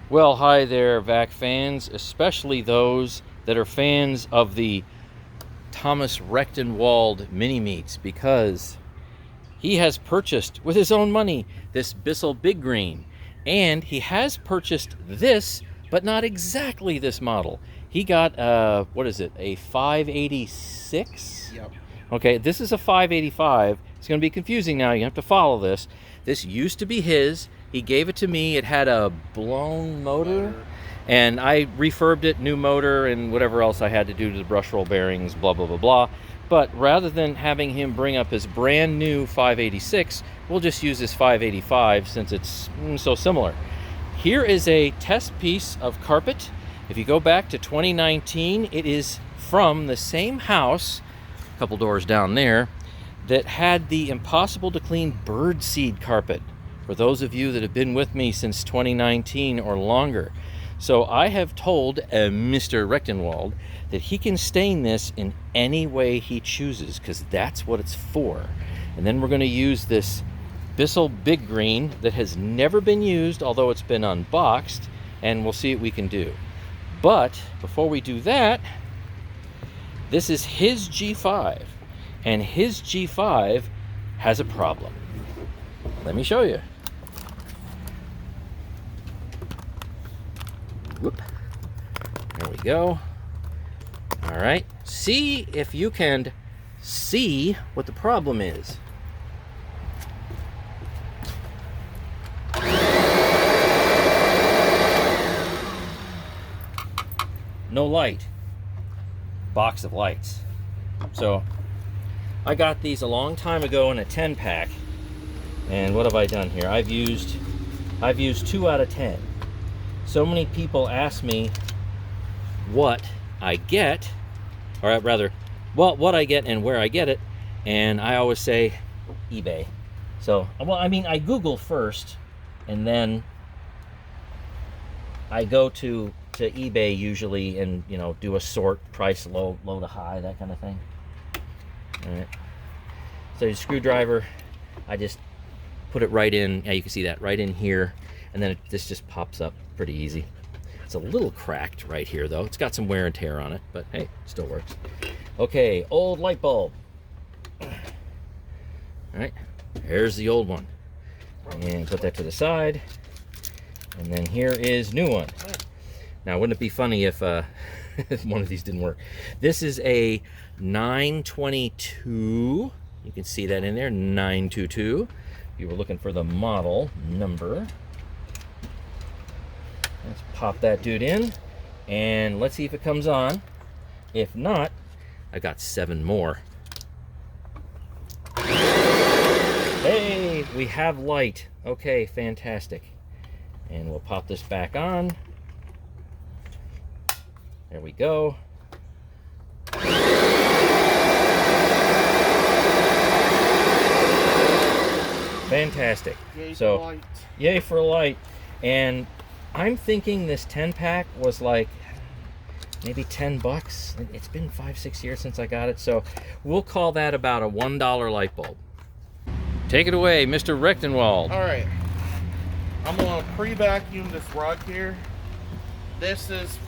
Well, hi there, VAC fans, especially those that are fans of the Thomas Rechtenwald mini-meets, because he has purchased with his own money this Bissell Big Green, and he has purchased this, but not exactly this model. He got, what is it, a 586? Yep. Okay, this is a 585. It's going to be confusing now. You have to follow this. This used to be his. He gave it to me. It had a blown motor, and I refurbed it, new motor, and whatever else I had to do to the brush roll bearings, blah, blah, blah, blah. But rather than having him bring up his brand new 586, we'll just use this 585 since it's so similar. Here is a test piece of carpet. If you go back to 2019, it is from the same house, a couple doors down there, that had the impossible to clean birdseed carpet. For those of you that have been with me since 2019 or longer. So I have told Mr. Rechtenwald that he can stain this in any way he chooses, because that's what it's for. And then we're going to use this Bissell Big Green that has never been used, although it's been unboxed, and we'll see what we can do. But before we do that, this is his G5, and his G5 has a problem. Let me show you. Whoop. There we go. All right. See if you can see what the problem is. No light. Box of lights. So I got these a long time ago in a 10-pack. And what have I done here? I've used 2 out of 10. So many people ask me what I get, or rather, well, what I get and where I get it, and I always say eBay. So, well, I mean, I Google first, and then I go to eBay usually, and do a sort, price low to high, that kind of thing. All right. So your screwdriver, I just put it right in. Yeah, you can see that right in here, and then this just pops up pretty easy. It's a little cracked right here though. It's got some wear and tear on it, but hey, it still works. Okay, old light bulb. All right, here's the old one, and put that to the side. And then here is new one. Now, wouldn't it be funny if if one of these didn't work? This is a 922. You can see that in there, 922. If you were looking for the model number. Let's pop that dude in, and let's see if it comes on. If not, I got 7 more. Hey, we have light. Okay, fantastic. And we'll pop this back on. There we go. Fantastic. Yay So, for light. Yay for light. And I'm thinking this 10-pack was like maybe $10. It's been 5-6 years since I got it, so we'll call that about a $1 light bulb. Take it away, Mr. Rechtenwald. All right. I'm gonna pre-vacuum this rug here. This is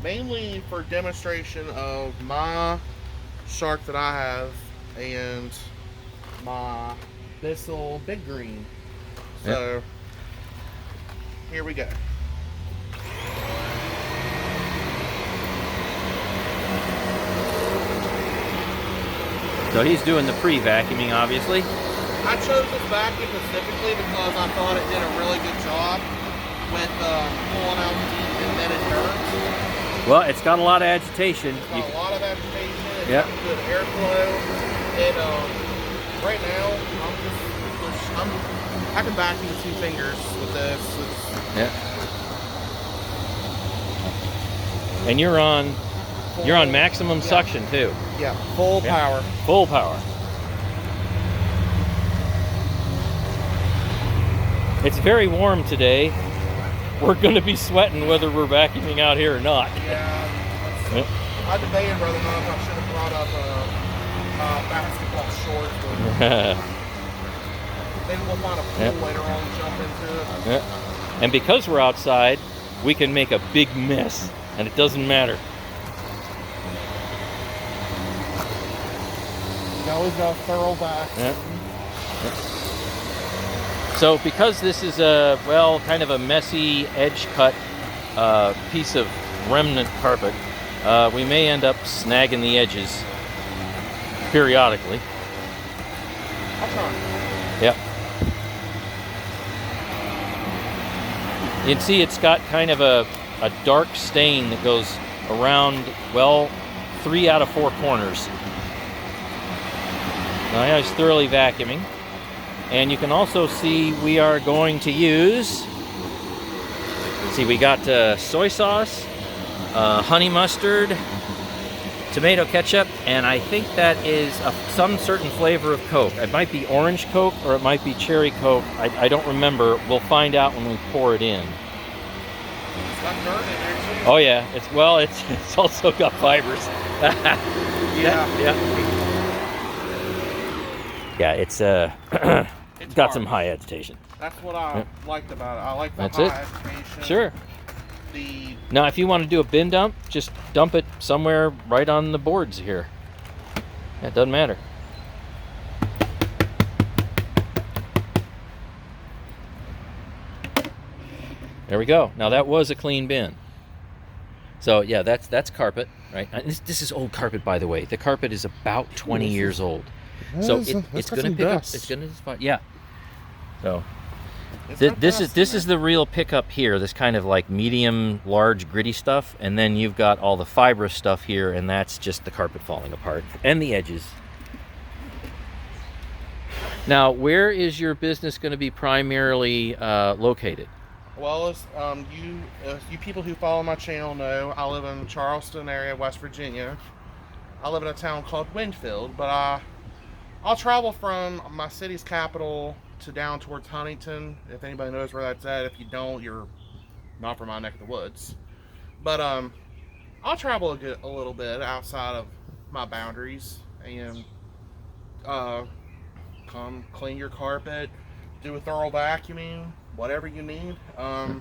mainly for demonstration of my shark that I have and my Bissell Big Green. So here we go. So he's doing the pre-vacuuming, obviously. I chose this vacuum specifically because I thought it did a really good job with pulling out deep embedded dirt. Well, it's got a lot of agitation. It's got a lot of agitation. It's Yep. got good airflow. And right now, I can vacuum with 2 fingers with this. Yeah. And you're on maximum suction too. Yeah, full power. Full power. It's very warm today. We're going to be sweating whether we're vacuuming out here or not. Yeah. I debated whether or not I should have brought up basketball shorts. But maybe we'll find a pool later on and jump into it. Yeah. And because we're outside, we can make a big mess, and it doesn't matter. You always got a thorough back. Yeah. So because this is a, well, kind of a messy edge cut piece of remnant carpet, we may end up snagging the edges periodically. I'll try. Yep. You can see it's got kind of a dark stain that goes around, well, 3 out of 4 corners. Now it's thoroughly vacuuming. And you can also see we are going to use, see, we got soy sauce, honey mustard, tomato ketchup, and I think that is some certain flavor of Coke. It might be orange Coke or it might be cherry Coke. I don't remember. We'll find out when we pour it in. It's got dirt in there too. Oh yeah, it's also got fibers. Yeah, it's got some high agitation. That's what I liked about it. I like the That's high it. agitation. Sure. Now, if you want to do a bin dump, just dump it somewhere right on the boards here. It doesn't matter. There we go. Now that was a clean bin. So yeah, that's carpet, right? This is old carpet, by the way. The carpet is about 20 years old. So it's going to pick up. It's going to, yeah. So this is the real pickup here. This kind of like medium, large, gritty stuff, and then you've got all the fibrous stuff here, and that's just the carpet falling apart and the edges. Now, where is your business going to be primarily located? Well, as you people who follow my channel know, I live in Charleston area, West Virginia. I live in a town called Winfield, but I'll travel from my city's capital to down towards Huntington. If anybody knows where that's at, if you don't, you're not from my neck of the woods. But I'll travel a little bit outside of my boundaries and come clean your carpet, do a thorough vacuuming, whatever you need. My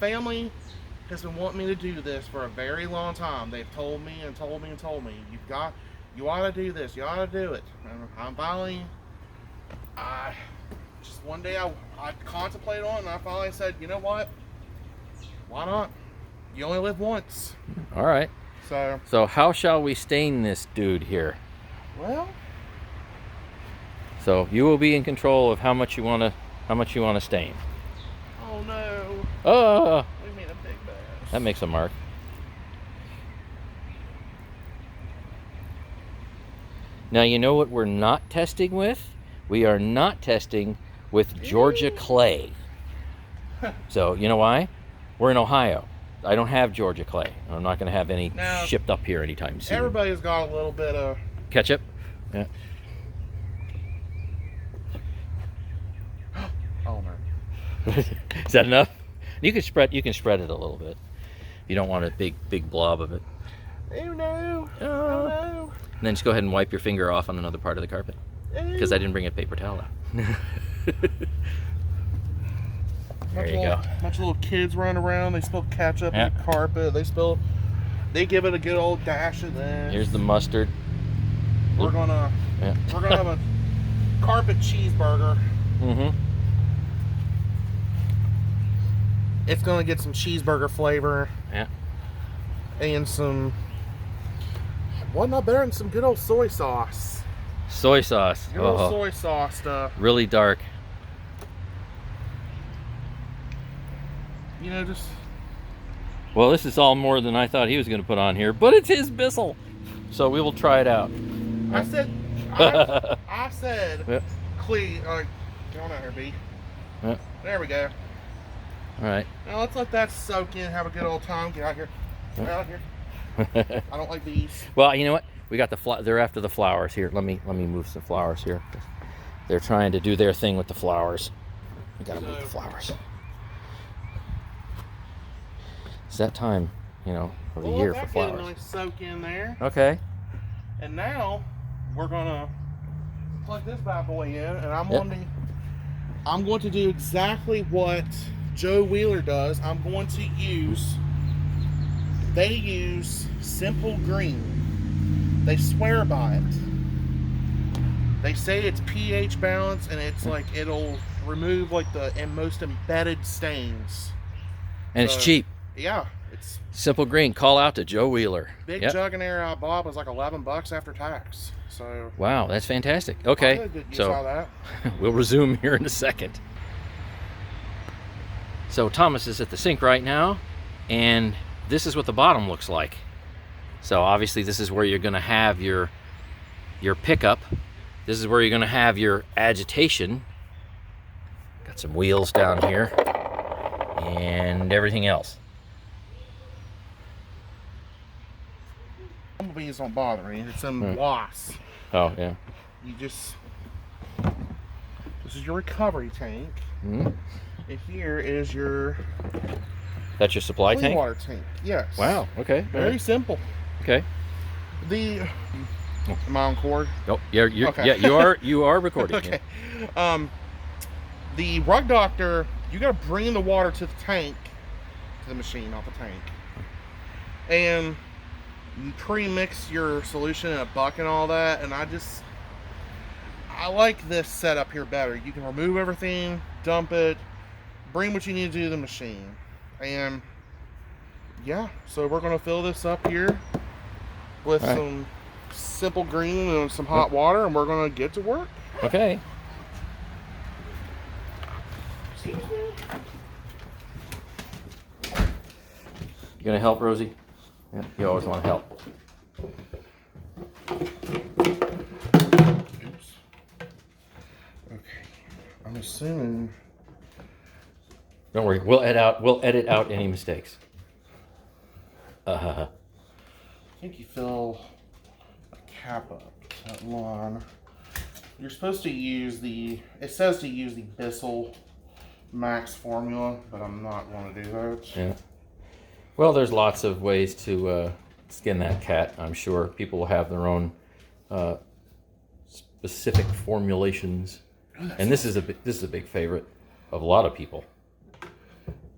family has been wanting me to do this for a very long time. They've told me and told me and told me, you ought to do this, you ought to do it. And I'm finally, just one day I contemplated on it, and I finally said, you know what? Why not? You only live once. All right. So how shall we stain this dude here? Well, so you will be in control of how much you want to stain. Oh no. Oh. We made a big mess. That makes a mark. Now you know what we're not testing with? We are not testing with Georgia clay. So you know why? We're in Ohio. I don't have Georgia clay. I'm not going to have any shipped up here anytime soon. Everybody's got a little bit of ketchup. Yeah. Oh no. Is that enough? You can spread it a little bit. You don't want a big blob of it. Oh no. Oh no. And then just go ahead and wipe your finger off on another part of the carpet. Because I didn't bring a paper towel out. There you go. Bunch of little kids running around. They spill ketchup on the carpet. They give it a good old dash of this. Here's the mustard. We're gonna have a carpet cheeseburger. Mm-hmm. It's gonna get some cheeseburger flavor. Yeah. And some, what not better than some good old soy sauce. Soy sauce. Good old soy sauce stuff. Really dark. You know, just. Well, this is all more than I thought he was going to put on here, but it's his Bissell, so we will try it out. I said, Clee, going out here, B. Yeah. There we go. All right. Now let's let that soak in. Have a good old time. Get out here. Get out here. I don't like these. Well, you know what? We got they're after the flowers here. Let me move some flowers here. They're trying to do their thing with the flowers. We got to move the flowers. It's that time, of the year for flowers. Nice soak in there. Okay. And now we're gonna plug this bad boy in, and I'm on I'm going to do exactly what Joe Wheeler does. I'm going to use, they use Simple Green. They swear by it. They say it's pH balanced, and it's like it'll remove like the most embedded stains. And it's cheap. Yeah, it's Simple Green. Call out to Joe Wheeler. big jug and air I bought was like $11 after tax. So wow, that's fantastic. Okay, so that. we'll resume here in a second. So Thomas is at the sink right now, and this is what the bottom looks like. So obviously this is where you're going to have your pickup. This is where you're going to have your agitation. Got some wheels down here and everything else. Bumblebees don't bother me. It's some wasps. Oh yeah. You just, this is your recovery tank. Mm-hmm. And here is your That's your supply clean tank? water tank. Yes. Wow, okay. Very simple. Okay. Am I on cord? Oh, you're Okay. yeah, you are recording. Okay. The rug doctor, you got to bring the water to the tank, to the machine, not the tank, and you pre-mix your solution in a bucket and all that. And I like this setup here better. You can remove everything, dump it, bring what you need to do to the machine, and yeah. So we're gonna fill this up here with some Simple Green and some hot water, and we're gonna get to work. Okay. Excuse me. You gonna help, Rosie? Yeah, you always want to help. Oops. Okay. I'm assuming. Don't worry, we'll edit out any mistakes. I think you fill a cap up that line. You're supposed to use it says to use the Bissell Max formula, but I'm not going to do that. Yeah. Well, there's lots of ways to skin that cat. I'm sure people will have their own specific formulations, and this is a big favorite of a lot of people.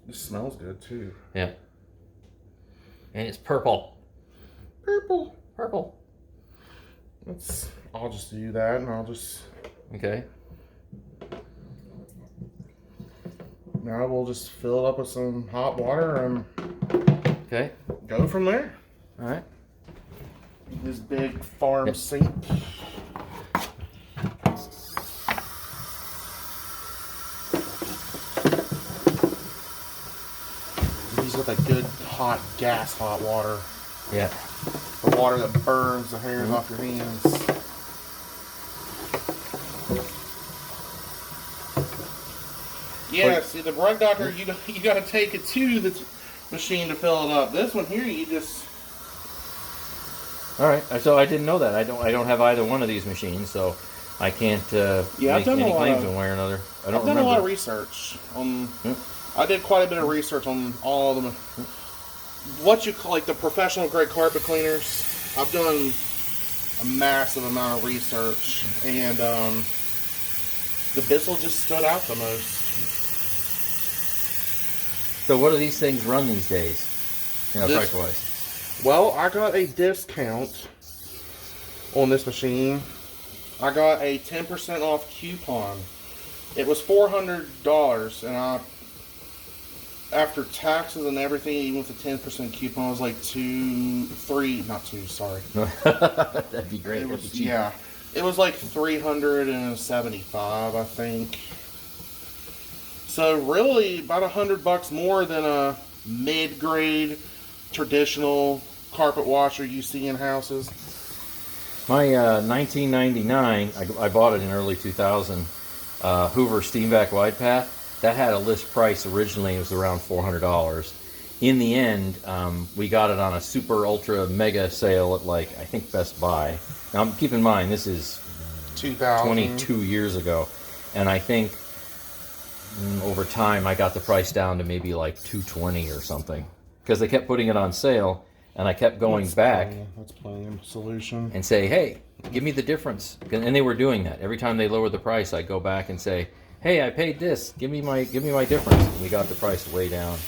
This smells good too. Yeah. And it's purple. Purple. I'll just do that, and I'll just. Okay. Now we'll just fill it up with some hot water and Okay. go from there. All right. This big farm sink. These with that good hot water. Yeah. The water that burns the hairs off your hands. Yeah, see, the rug doctor, you got to take it to the machine to fill it up. This one here, you just. All right. So I didn't know that. I don't have either one of these machines, so I can't make any claims one way or another. I've done a lot of research on. I did quite a bit of research on all of them. What you call like the professional grade carpet cleaners. I've done a massive amount of research, and the Bissell just stood out the most. So what do these things run these days? Price wise. Well, I got a discount on this machine. I got a 10% off coupon. It was $400, and after taxes and everything, even with the 10% coupon, it was like That'd be great. It was, yeah. It was like $375, I think. So really, about $100 more than a mid-grade traditional carpet washer you see in houses. My 1999, I bought it in early 2000. Hoover Steamvac Wide Path. That had a list price originally. It was around $400. In the end, we got it on a super ultra mega sale at I think Best Buy. Now keep in mind this is 22 years ago, and I think over time I got the price down to maybe like $220 or something because they kept putting it on sale, and I kept going back. That's plenty solution. And say, hey, give me the difference, and they were doing that every time they lowered the price. I'd go back and say, Hey, I paid this. Give me my difference. And we got the price way down.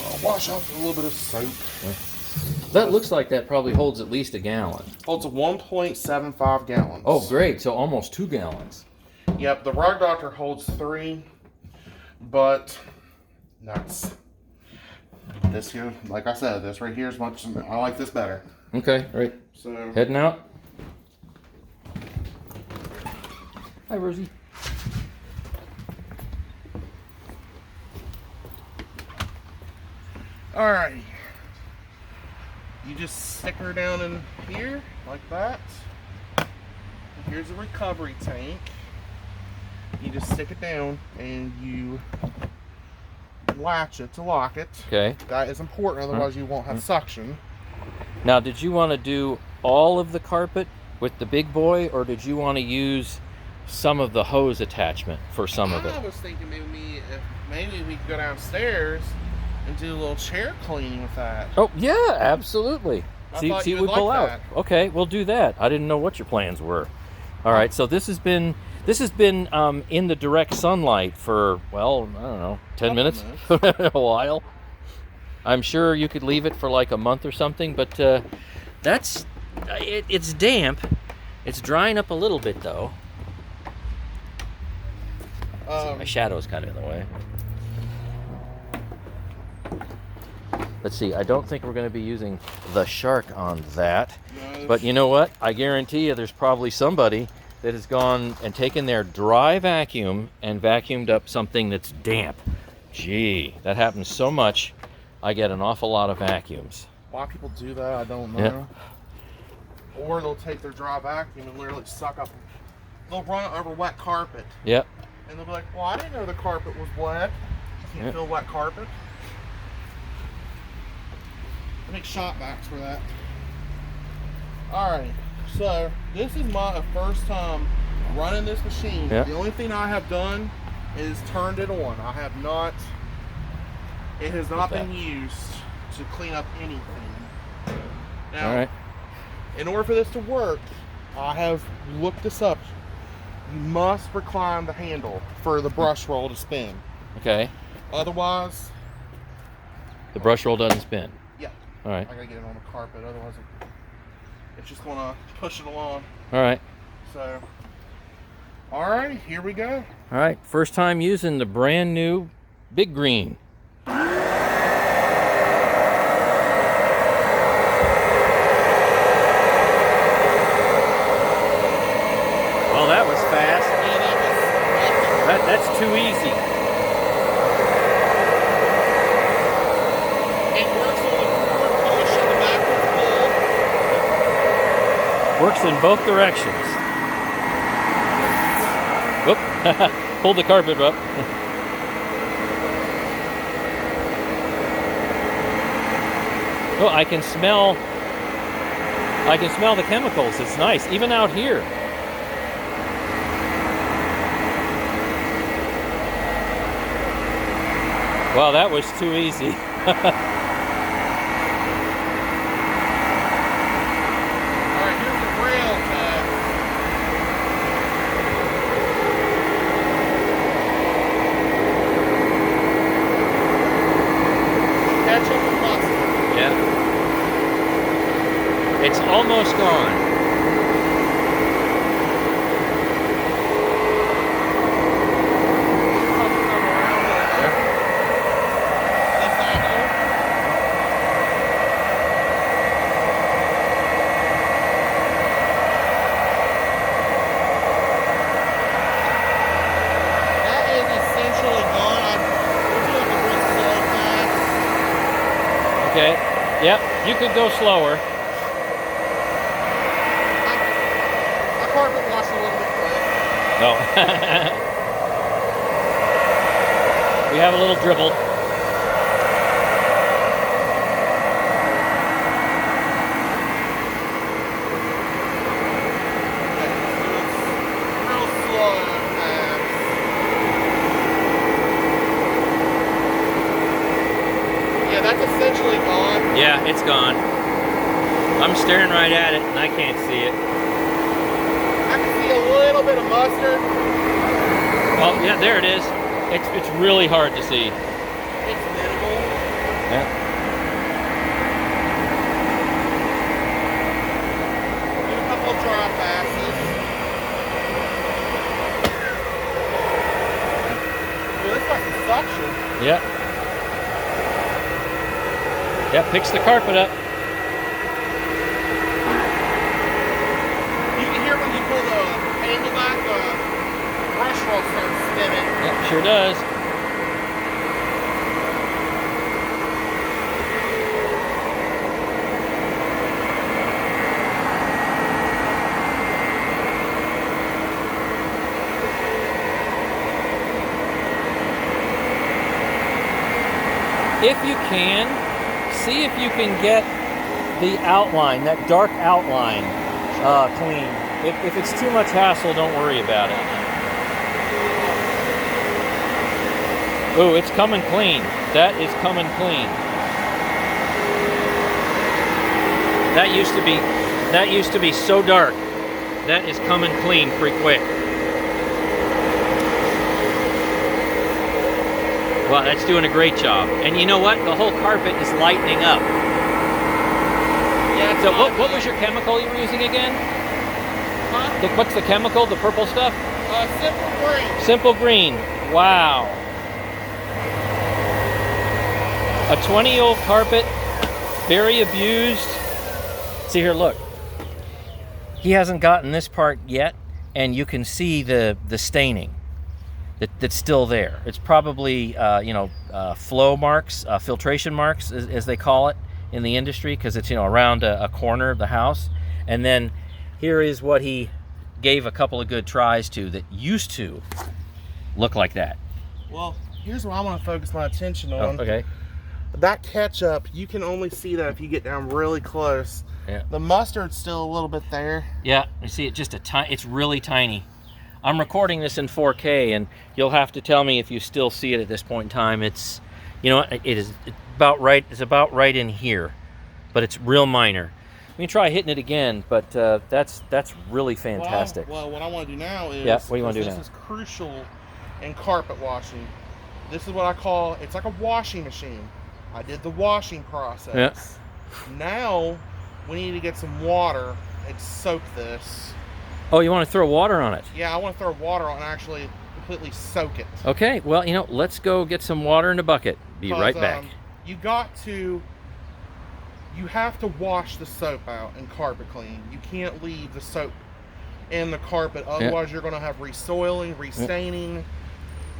I'll wash off with a little bit of soap. That looks like that probably holds at least a gallon. Holds 1.75 gallons. Oh, great. So almost 2 gallons. Yep, the Rug Doctor holds 3, but that's this here. Like I said, this right here is much. I like this better. Okay, right. So Heading out. Hi, Rosie. alrighty. You just stick her down in here like that. Here's a recovery tank. You just stick it down and you latch it to lock it. Okay. That is important, otherwise you won't have suction. Now, did you want to do all of the carpet with the big boy, or did you want to use some of the hose attachment for some of it? I was thinking maybe we could go downstairs and do a little chair cleaning with that. Oh, yeah, absolutely. See thought you what we would pull like out. that. Okay, we'll do that. I didn't know what your plans were. All right, so this has been in the direct sunlight for, well, I don't know, 10 minutes, a while. I'm sure you could leave it for like a month or something, but it's damp. It's drying up a little bit though. My shadow's kind of in the way. Let's see, I don't think we're going to be using the shark on that. No, But you know what? I guarantee you there's probably somebody that has gone and taken their dry vacuum and vacuumed up something that's damp. Gee, that happens so much. I get an awful lot of vacuums. why people do that, I don't know. Yeah. Or they'll take their dry vacuum and literally suck up. They'll run it over wet carpet. Yep. And they'll be like, well, I didn't know the carpet was wet. You can't Yep. feel wet carpet. I make shop vacs for that. Alright, so this is my first time running this machine. Yeah. The only thing I have done is turned it on. I have not, it has not that? been used to clean up anything. Now, All right. in order for this to work, I have looked this up. You must recline the handle for the brush roll to spin. Okay. Otherwise, The brush roll doesn't spin. yeah, All right. I gotta get it on the carpet. Otherwise, it's just gonna push it along. All right. So, all right, here we go. All right. First time using the brand new Big Green. Well, that was fast. That's too easy. It works on the forward push and the backwards pull. Works in both directions. Whoop. Pull the carpet up. Oh, I can smell the chemicals. It's nice, even out here. Wow, that was too easy. All right, here's the rail test. Ketchup and mustard. Yeah. It's almost gone. That is essentially gone. We'll do like a real slow pass. Okay. Yep. You could go slower. My carpet washed a little bit quick. No. We have a little dribble. Real slow pass. Yeah, that's essentially gone. Yeah, it's gone. I'm staring right at it and I can't see it. I can see a little bit of mustard. Oh, yeah, there it is. It's really hard to see. It's minimal. Yeah. Give a couple of dry passes. Well, this got some suction. Yeah. Yeah, picks the carpet up. You can hear when you pull the handle back, the brush roll starts spinning. Yep, sure does. If you can, see if you can get the outline, that dark outline, clean. If it's too much hassle, don't worry about it. Ooh, it's coming clean. That is coming clean. That used to be so dark. That is coming clean pretty quick. Well, that's doing a great job. And you know what? The whole carpet is lightening up. Yeah. So what was your chemical you were using again? Huh? What's the chemical, the purple stuff? Simple green. Simple green. Wow. A 20-year-old carpet, very abused. See here, look. He hasn't gotten this part yet, and you can see the staining that's still there. It's probably flow marks, filtration marks, as they call it in the industry, because it's around a corner of the house. And then here is what he gave a couple of good tries to that used to look like that. Well, here's what I want to focus my attention on. Oh, okay. That ketchup, you can only see that if you get down really close. Yeah. The mustard's still a little bit there. Yeah, you see it just it's really tiny. I'm recording this in 4K, and you'll have to tell me if you still see it at this point in time. It's, it's about right. It's about right in here, but it's real minor. We can try hitting it again, but that's really fantastic. Well, what I want to do now is, what do you want to do now? This is crucial in carpet washing. This is what I call, it's like a washing machine. I did the washing process. Yeah. Now we need to get some water and soak this. Oh, you want to throw water on it? Yeah, I want to throw water on and actually completely soak it. Okay, well, let's go get some water in a bucket. Be right back. You have to wash the soap out and carpet clean. You can't leave the soap in the carpet, otherwise you're going to have resoiling, restaining.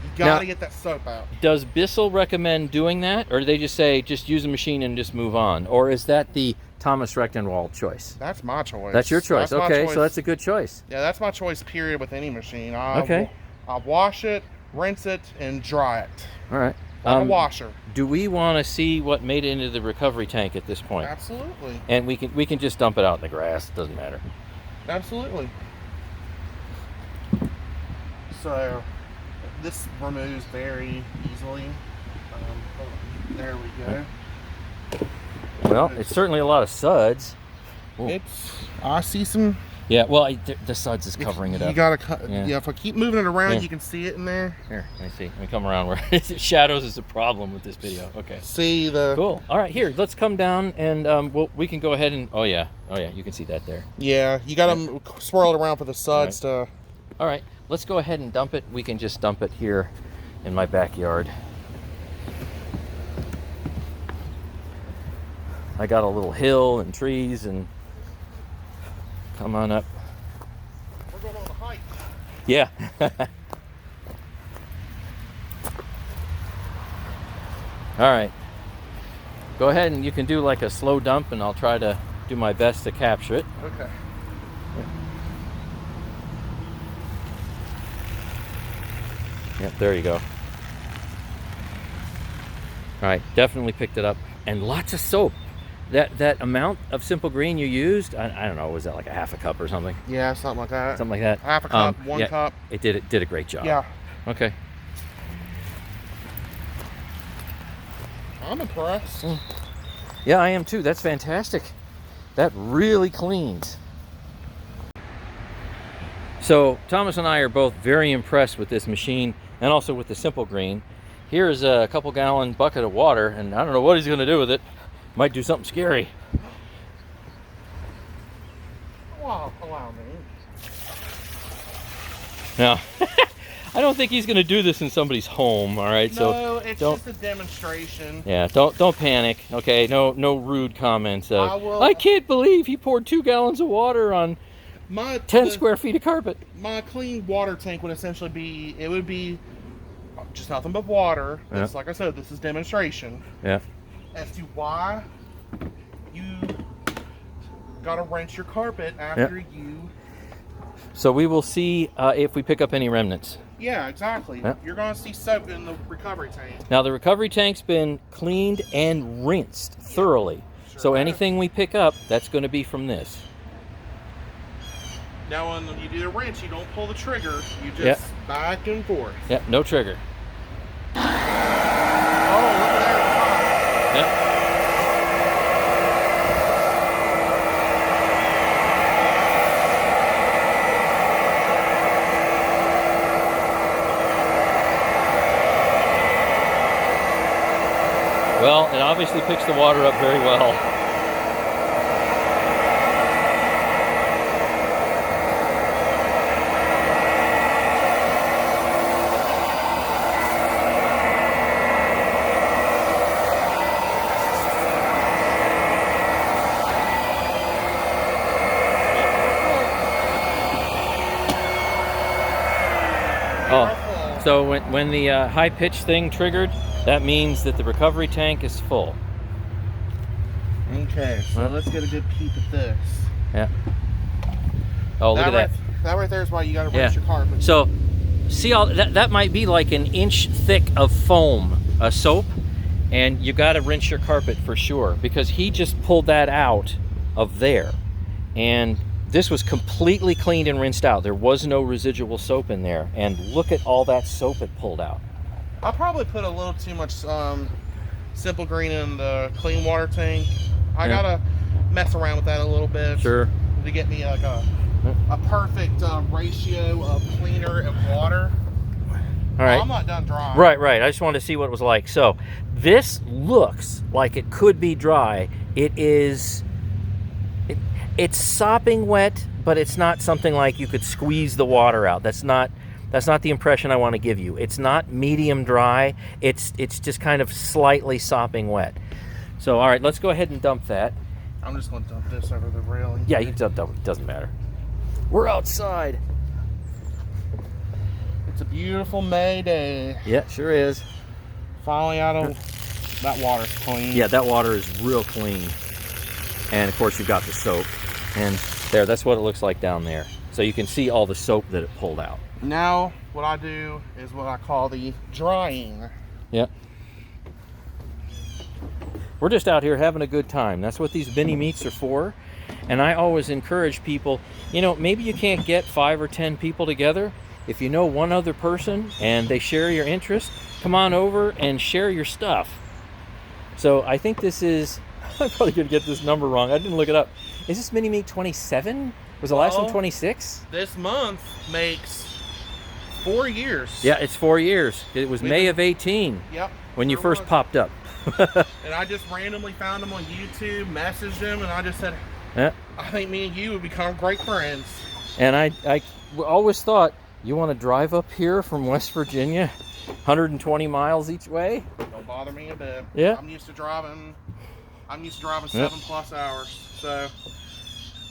You got to get that soap out. Does Bissell recommend doing that, or do they just say just use a machine and just move on? Or is that the Thomas Rechtenwald choice? That's my choice. That's your choice. That's okay, choice. So that's a good choice. Yeah, that's my choice, period, with any machine. Okay. I wash it, rinse it, and dry it. All right. Like a washer. Do we want to see what made it into the recovery tank at this point? Absolutely. And we can just dump it out in the grass. It doesn't matter. Absolutely. So this removes very easily. There we go. Well, it's certainly a lot of suds. Ooh. I see some. Yeah, well, the suds is covering it up. You gotta cut. Yeah, if I keep moving it around, you can see it in there. Here, let me see. Let me come around where shadows is a problem with this video. Okay. See the. Cool. All right, here. Let's come down and we can go ahead and. Oh yeah, you can see that there. Yeah, you gotta swirl it around for the suds to. All right, let's go ahead and dump it. We can just dump it here in my backyard. I got a little hill and trees, and come on up. We're going on a hike. Yeah. All right. Go ahead and you can do like a slow dump, and I'll try to do my best to capture it. Okay. Yep, there you go. All right, definitely picked it up. And lots of soap. That amount of Simple Green you used, I don't know, was that like a half a cup or something? Yeah, something like that. Something like that. Half a cup, one cup. It did a great job. Yeah. Okay. I'm impressed. Yeah, I am too. That's fantastic. That really cleans. So Thomas and I are both very impressed with this machine and also with the Simple Green. Here's a couple gallon bucket of water, and I don't know what he's going to do with it. Might do something scary. Wow, allow me. Now, I don't think he's going to do this in somebody's home. All right, No, it's just a demonstration. Yeah, don't panic. Okay, no rude comments. I can't believe he poured 2 gallons of water on 10 square feet of carpet. My clean water tank would essentially be, it would be just nothing but water. Yeah. Like I said, this is demonstration. Yeah. As to why you gotta rinse your carpet after you. So we will see if we pick up any remnants. Yeah, exactly. Yeah. You're gonna see soap in the recovery tank. Now the recovery tank's been cleaned and rinsed thoroughly. Sure So has. anything we pick up, that's going to be from this. Now when you do the rinse, you don't pull the trigger. You just back and forth. Yeah, no trigger. Oh, look at that. Yeah. Well, it obviously picks the water up very well. Oh, so when the high-pitched thing triggered, that means that the recovery tank is full. Okay, so let's get a good peep at this. Yeah. Oh, look at that. That right there is why you got to rinse your carpet. So, see all that might be like an inch thick of foam, soap, and you got to rinse your carpet for sure because he just pulled that out of there, and this was completely cleaned and rinsed out. There was no residual soap in there, and look at all that soap it pulled out. I probably put a little too much Simple Green in the clean water tank. I gotta mess around with that a little bit. Sure. To get me like a perfect ratio of cleaner and water. All right. I'm not done drying. Right. I just wanted to see what it was like. So this looks like it could be dry. It is. It's sopping wet, but it's not something like you could squeeze the water out. That's not the impression I want to give you. It's not medium dry. It's just kind of slightly sopping wet. So, all right, let's go ahead and dump that. I'm just going to dump this over the railing. Yeah, you can dump it. Doesn't matter. We're outside. It's a beautiful May day. Yeah, sure is. Finally out of that water's clean. Yeah, that water is real clean. And, of course, you've got the soap. And there, that's what it looks like down there. So you can see all the soap that it pulled out. Now, what I do is what I call the drying. Yep. We're just out here having a good time. That's what these mini meets are for. And I always encourage people, maybe you can't get 5 or 10 people together. If you know one other person and they share your interest, come on over and share your stuff. So I think this is, I'm probably going to get this number wrong. I didn't look it up. Is this mini meet 27? Was the last one 26? This month makes 4 years. Yeah, it's 4 years. It was May of 18. Yep. When you first popped up. And I just randomly found him on YouTube, messaged him, and I just said, I think me and you would become great friends. And I always thought, you want to drive up here from West Virginia, 120 miles each way? Don't bother me a bit. Yeah. I'm used to driving 7+ hours. So,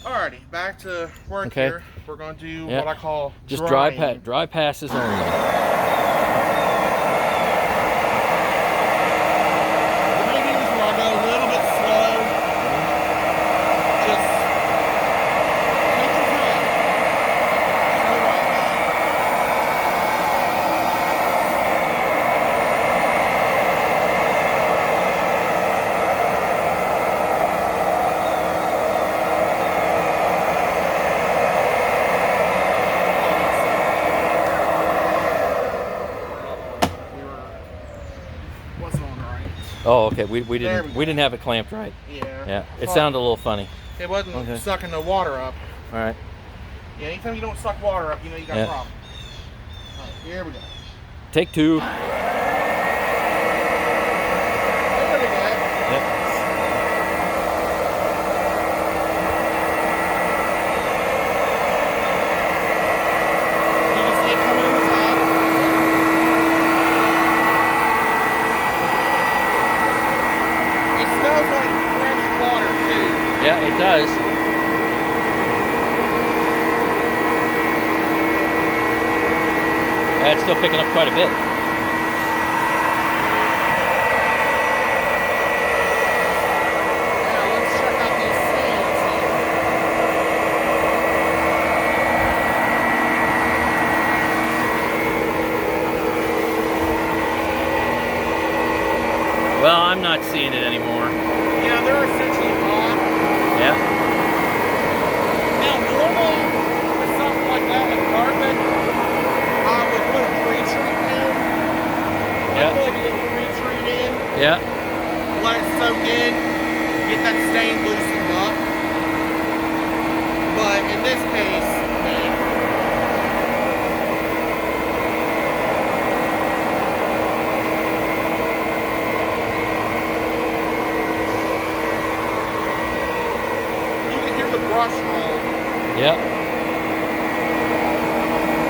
alrighty, back to work here. We're going to do what I call just drying. dry passes only. Oh, okay. We didn't have it clamped right. Yeah. Yeah. It sounded a little funny. It wasn't sucking the water up. All right. Yeah, anytime you don't suck water up, you know you got a problem. All right, here we go. Take 2. There we go. Yep. You can see it coming in the top. It smells like fresh water too. Yeah, it does. It's still picking up quite a bit. Now let's check out these stains here. Well, I'm not seeing it anymore. Yeah, they're essentially gone. Yeah. Now, normally, with something like that with carpet, I would put a pre-treat in. Yeah. I'd put a little pre-treat in, Yeah. let it soak in, get that stain loosened up. But in this case, man, you can hear the brush roll. Yep.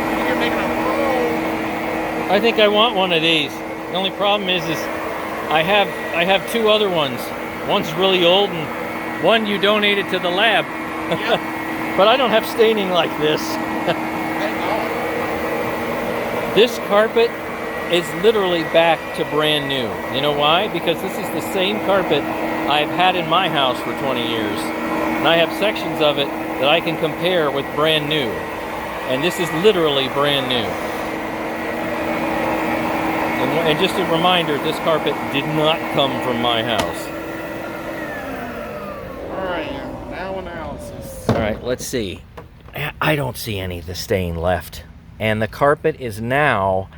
You can hear making a roll. I think I want one of these. The only problem is I have 2 other ones. One's really old and one you donated to the lab. Yep. But I don't have staining like this. Thank God. This carpet is literally back to brand new. You know why? Because this is the same carpet I've had in my house for 20 years. And I have sections of it that I can compare with brand new. And this is literally brand new. And just a reminder, this carpet did not come from my house. Alright, now analysis. All right, let's see. I don't see any of the stain left. And the carpet is now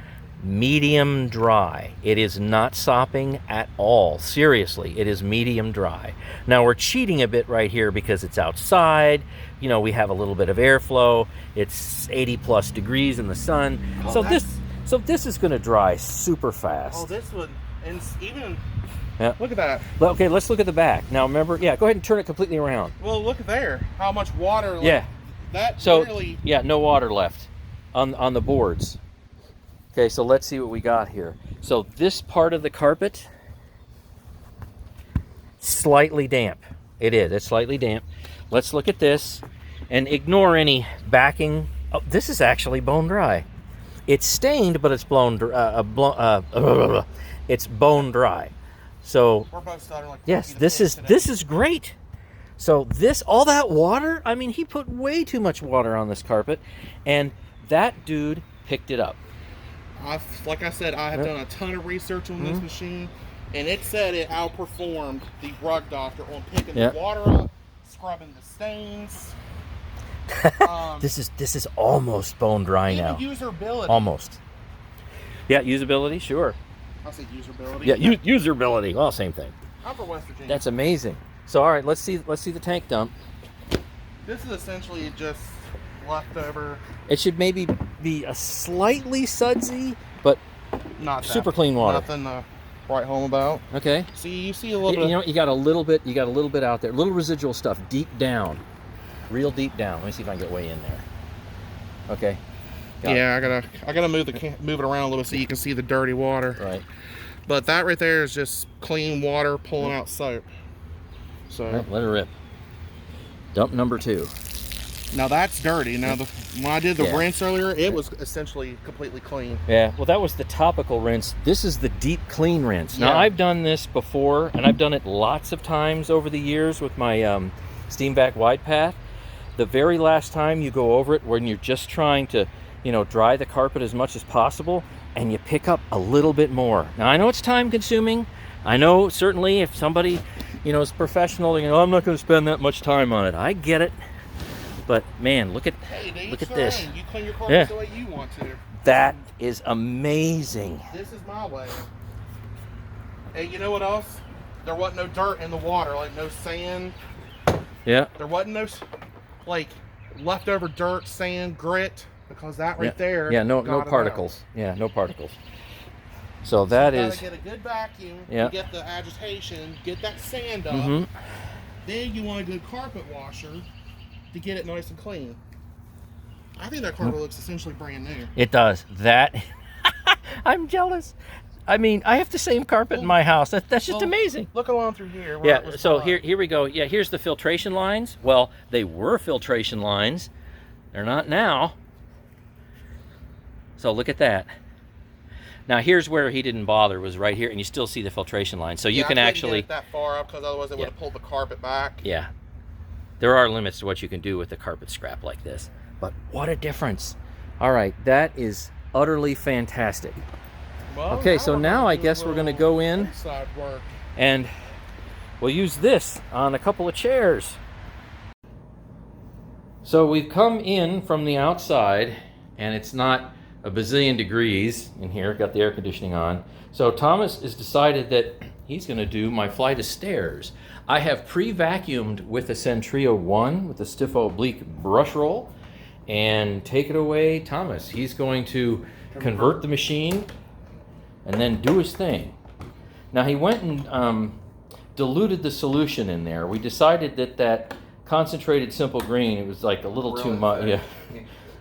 medium dry. It is not sopping at all. Seriously, it is medium dry. Now we're cheating a bit right here because it's outside. You know, we have a little bit of airflow. It's 80 plus degrees in the sun. Oh, So this is going to dry super fast. Oh, this one, and even, Yeah. look at that. Okay, let's look at the back. Now remember, yeah, go ahead and turn it completely around. Well, look there. How much water. Like, Yeah. That So, literally. yeah, no water left on the boards. Okay, so let's see what we got here. So this part of the carpet, slightly damp. It is, it's slightly damp. Let's look at this and ignore any backing. Oh, this is actually bone dry. It's stained, but it's it's bone dry. So We're both starting like. yes, 50 to this 10 is today. this is great. So all that water, I mean, he put way too much water on this carpet, and that dude picked it up. Like I said, I have done a ton of research on this machine, and it said it outperformed the rug doctor on picking the water up, scrubbing the stains. This is almost bone dry Even now. usability. Almost. Yeah, usability, sure. I say usability. Yeah, usability. Well, same thing. I'm from West Virginia. That's amazing. So all right, let's see the tank dump. This is essentially just leftover. It should maybe be a slightly sudsy, but Not super clean water. Nothing to write home about. Okay. See, you see a little You bit. know, you got a little bit out there, little residual stuff deep down, real deep down. Let me see if I can get way in there. Okay. Got it. Yeah, I gotta move it around a little so you can see the dirty water. Right. But that right there is just clean water pulling out soap. So Right, let it rip. Dump number 2. now that's dirty. Now when I did the Yeah. rinse earlier, it was essentially completely clean. Yeah, well, that was the topical rinse. This is the deep clean rinse. Now, Yeah. I've done this before, and I've done it lots of times over the years with my steam vac wide path. The very last time you go over it, when you're just trying to, dry the carpet as much as possible, and you pick up a little bit more. Now, I know it's time consuming. I know certainly if somebody, is professional, I'm not going to spend that much time on it. I get it. But man, look at this. You clean your carpet the way you want to. That is amazing. This is my way. Hey, you know what else? There wasn't no dirt in the water, like no sand. Yeah. There wasn't no, like, leftover dirt, sand, grit, because that right there. Yeah, no got it particles. out. Yeah, no particles. So that is. Gotta get a good vacuum. Yeah. To get the agitation, get that sand up. Mm-hmm. Then you want a good carpet washer to get it nice and clean. I think that carpet looks essentially brand new. It does. That. I'm jealous. I mean, I have the same carpet in my house. That's just amazing. Look along through here. Yeah, so here we go. Yeah, here's the filtration lines. Well, they were filtration lines. They're not now. So look at that. Now here's where he didn't bother, was right here, and you still see the filtration line. So you can actually get it that far up, because otherwise it would have pulled the carpet back. Yeah. There are limits to what you can do with a carpet scrap like this. But what a difference. All right, that is utterly fantastic. Well, okay, so now I guess we're going to go in work. and we'll use this on a couple of chairs. So we've come in from the outside, and it's not a bazillion degrees in here. Got the air conditioning on. So Thomas has decided that he's going to do my flight of stairs. I have pre-vacuumed with a Centrio 1 with a stiff oblique brush roll. And take it away, Thomas. He's going to convert the machine and then do his thing. Now he went and diluted the solution in there. We decided that concentrated simple green, it was like a little too much. Yeah,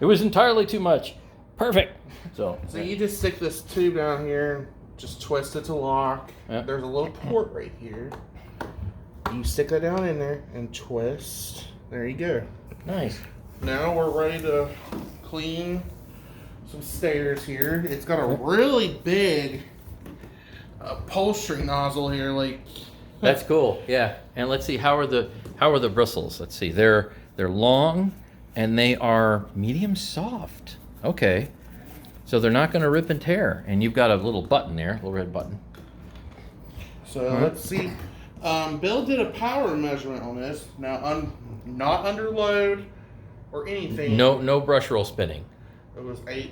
it was entirely too much. Perfect. So you just stick this tube down here and just twist it to lock. Yep. There's a little port right here. You stick that down in there and twist. There you go. Nice. Now we're ready to clean some stairs here. It's got a really big upholstery nozzle here, like. That's cool. Yeah. And let's see, how are the bristles? Let's see. They're long and they are medium soft. Okay. So they're not going to rip and tear. And you've got a little button there, a little red button. So let's see. Bill did a power measurement on this. Now, not under load or anything. No brush roll spinning. It was 8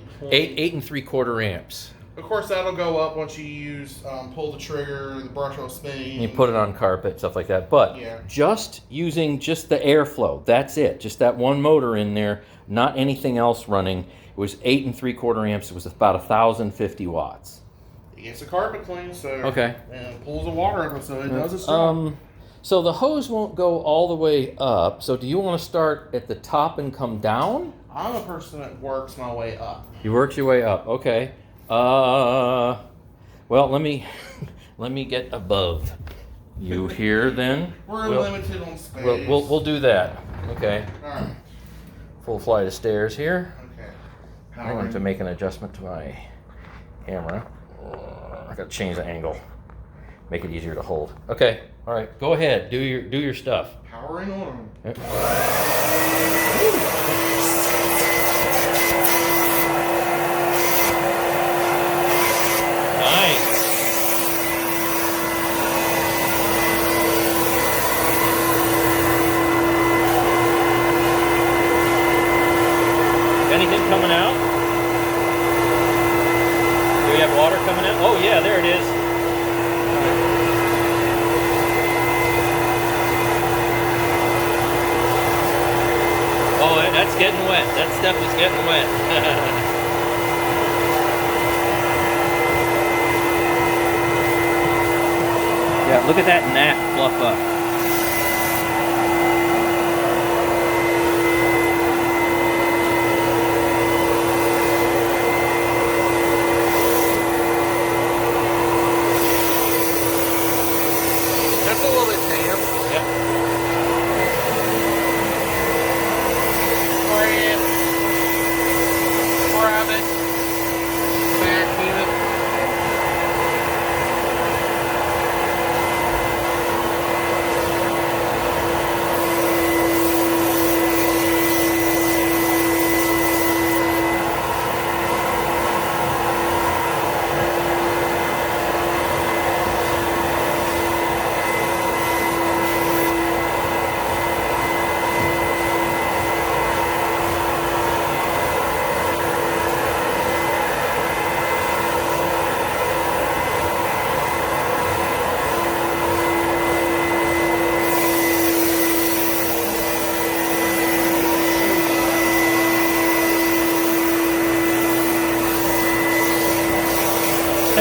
and 3/4 amps. Of course, that'll go up once you use pull the trigger, the brush roll spinning. You put it on carpet, stuff like that. But just using just the airflow, that's it. Just that one motor in there, not anything else running. It was 8 and 3/4 amps. It was about 1,050 watts. It gets the carpet clean, so okay, and pulls the water up, so it does its job. So the hose won't go all the way up. So do you want to start at the top and come down? I'm a person that works my way up. You work your way up. Okay. Well, let me get above you here then. We're limited on space. We'll do that. Okay. All right. Full flight of stairs here. Okay. I'm going to make an adjustment to my camera. I got to change the angle. Make it easier to hold. Okay. All right. Go ahead. Do your stuff. Powering on. Yep. Nice. Anything coming out? Do we have water coming out? Oh yeah, there it is. Oh, that's getting wet. That stuff is getting wet. Yeah, look at that gnat fluff up. That's a little bit damp. Yep. Grab it. Vacuum it.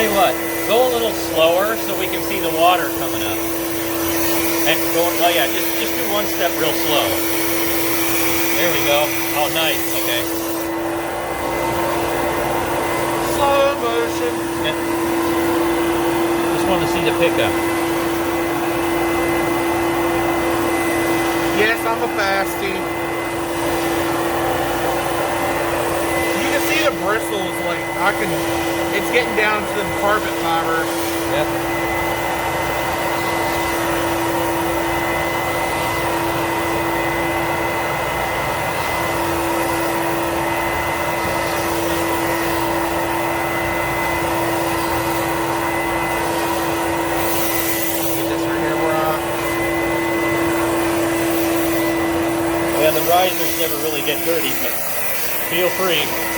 Tell you what, go a little slower so we can see the water coming up. And go, oh yeah, just do one step real slow. There we go. Oh, nice. Okay. Slow motion. Yeah. Just want to see the pickup. Yes, I'm a fastie. You can see the bristles, like it's getting down to the carpet fibers. Yep. Yeah, the risers never really get dirty, but feel free.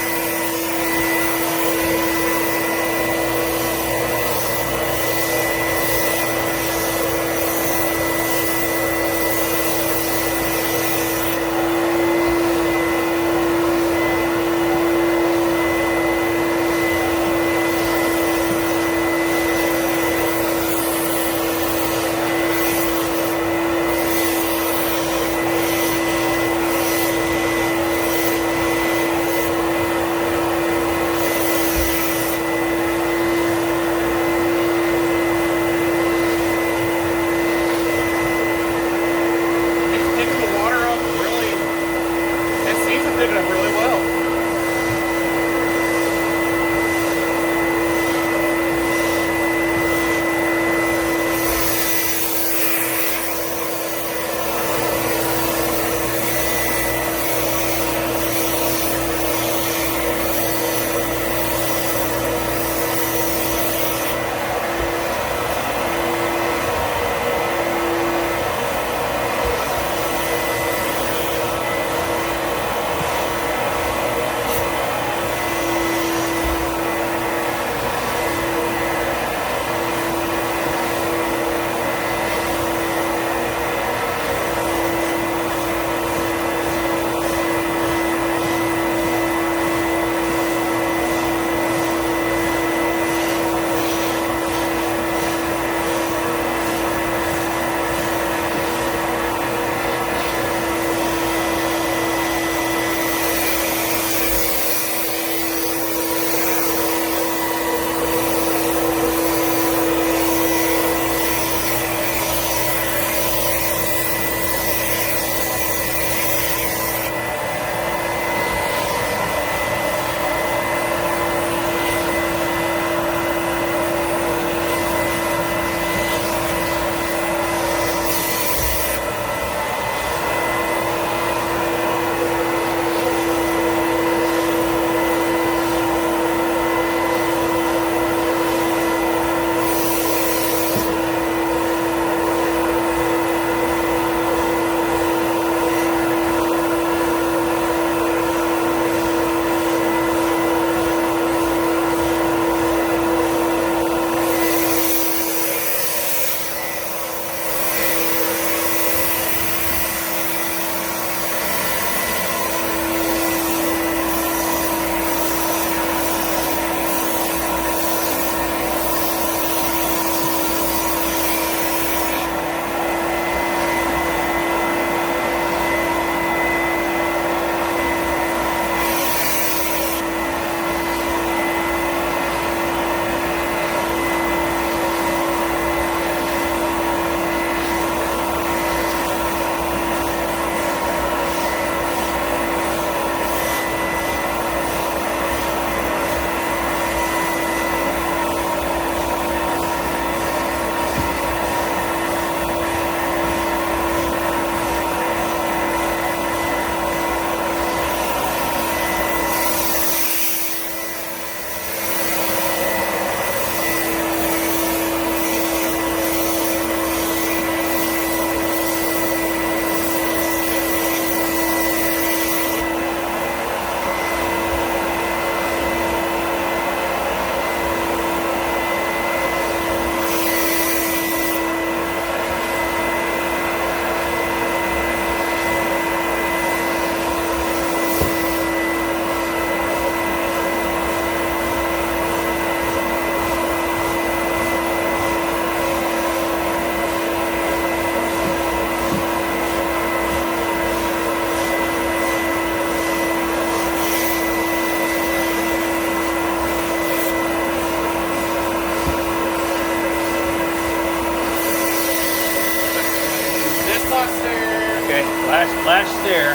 Last stair.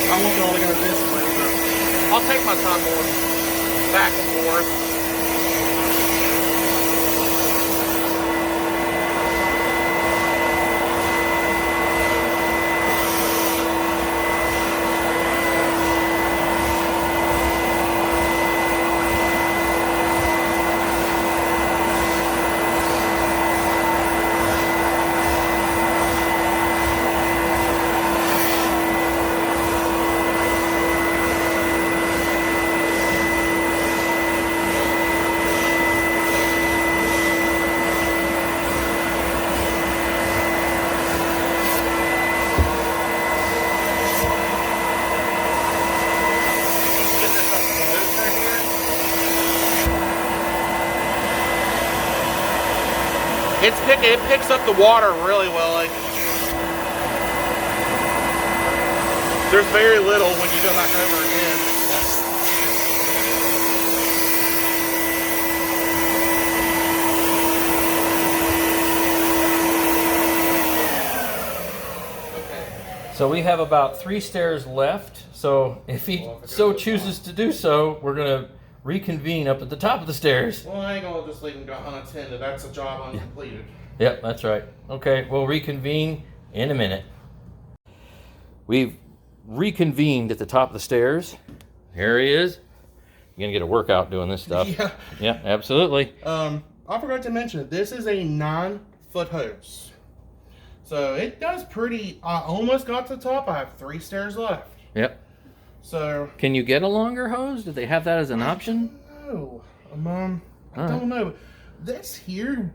I want y'all to go this way, but I'll take my time going back and forth. It picks up the water really well. Like, there's very little when you go back over again. So we have about 3 stairs left. So if he so chooses to do so, we're gonna reconvene up at the top of the stairs. Well, I ain't gonna just leave them unattended. That's a job uncompleted. Yep, that's right. Okay, we'll reconvene in a minute. We've reconvened at the top of the stairs. Here he is. You're gonna get a workout doing this stuff. Yeah. Yeah, absolutely. I forgot to mention, this is a 9-foot hose. So it does pretty, I almost got to the top. I have 3 stairs left. Yep. So. Can you get a longer hose? Do they have that as an option? No. I don't know. This here,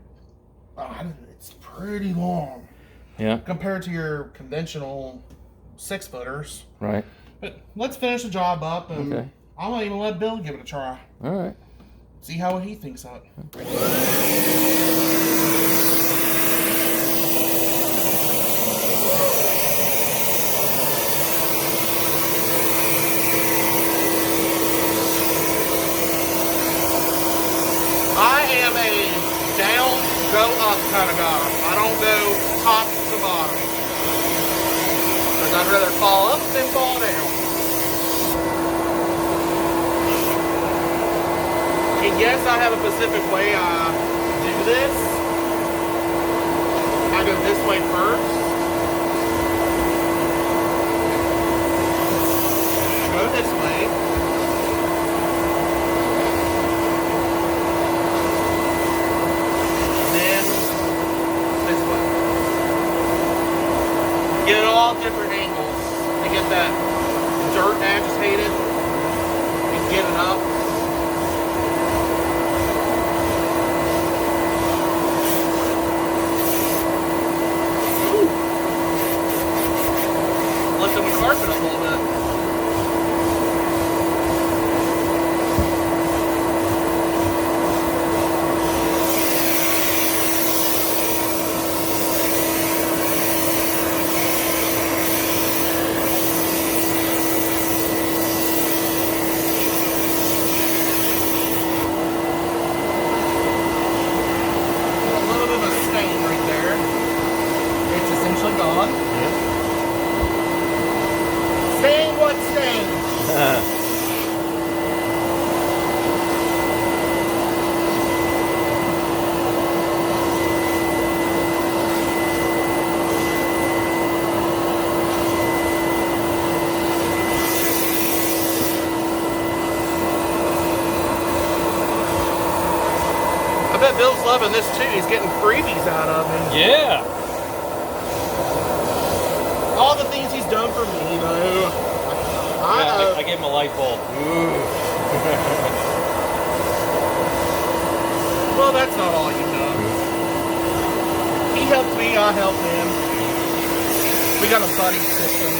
it's pretty long. Yeah. Compared to your conventional 6-footers. Right. But let's finish the job up, and Okay. I might even let Bill give it a try. All right. See how he thinks of it. I am a down, go up kind of guy. I don't go top to bottom. Because I'd rather fall up than fall down. And yes, I have a specific way I do this. I go this way first. Go this way. Get it all different angles to get that dirt agitated and get it up. Ooh. Lifting the carpet up a little bit. I bet Bill's loving this too. He's getting freebies out of it. Yeah. All the things he's done for me, you know. I gave him a light bulb. Well, that's not all you've done. He helped me, I helped him. We got a buddy system.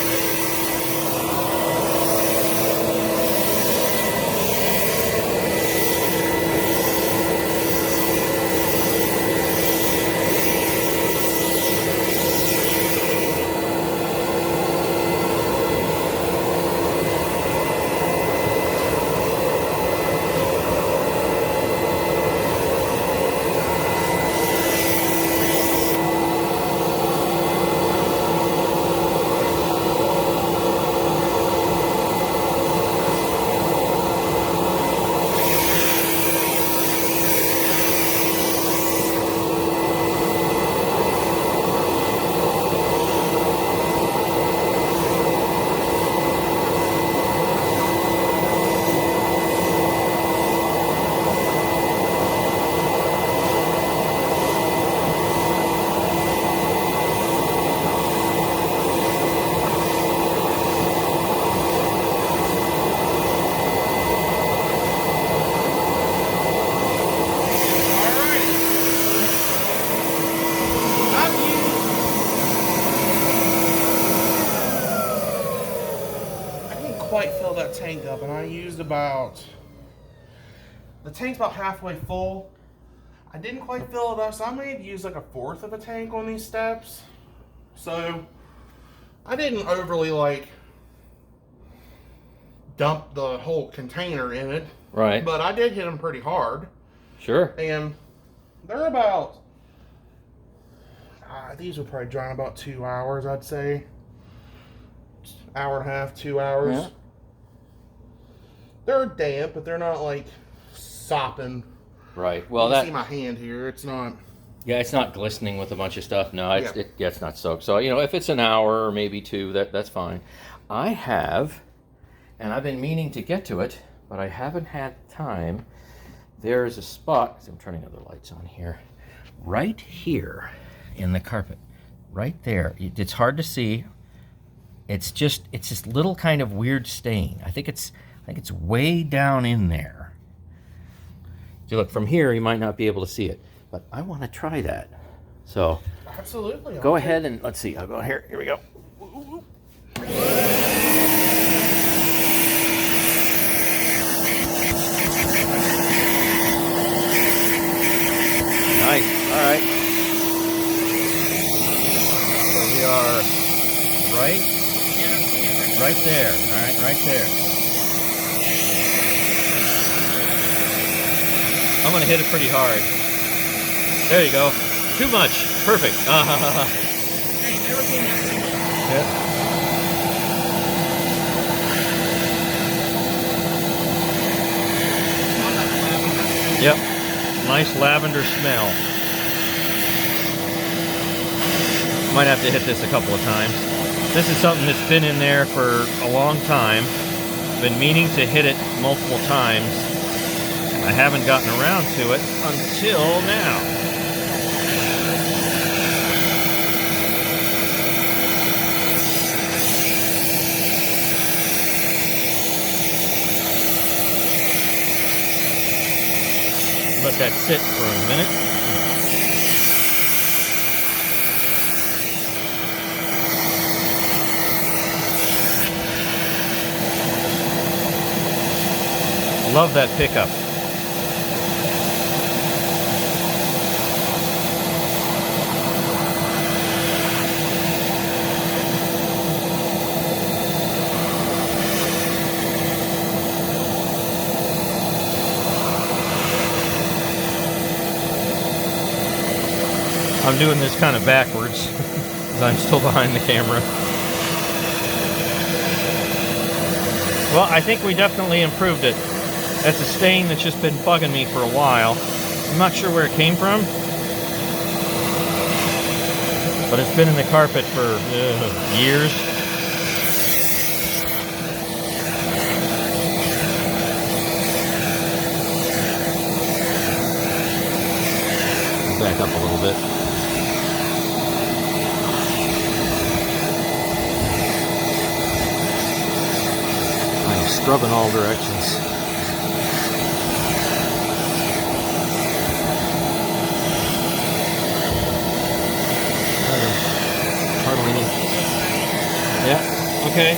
that tank up, and I used about, the tank's about halfway full. I didn't quite fill it up, so I may have used like a fourth of a tank on these steps. So I didn't overly like dump the whole container in it. Right. But I did hit them pretty hard. Sure. And they're about, these would probably dry in about 2 hours, I'd say. Hour and a half, 2 hours. Yeah. They're damp, but they're not like sopping. Right. Well, you can that. see my hand here. It's not. Yeah, it's not glistening with a bunch of stuff. No, it's Yeah. it's not soaked. So if it's an hour or maybe two, that's fine. I have, and I've been meaning to get to it, but I haven't had time. There is a spot. I'm turning other lights on here. Right here in the carpet, right there. It's hard to see. It's this little kind of weird stain. I think it's way down in there. So look, from here you might not be able to see it, but I want to try that. So Absolutely. go ahead and let's see. I'll go here. Here we go. Nice. All right. So we are right there. All right, right there. I'm gonna hit it pretty hard. There you go. Too much. Perfect. Yep. Yep. Nice lavender smell. Might have to hit this a couple of times. This is something that's been in there for a long time. Been meaning to hit it multiple times. I haven't gotten around to it until now. Let that sit for a minute. Love that pickup. I'm doing this kind of backwards because I'm still behind the camera. Well, I think we definitely improved it. That's a stain that's just been bugging me for a while. I'm not sure where it came from, but it's been in the carpet for years. Back up a little bit. I'm scrubbing all directions. Hardly any. Yeah. Okay.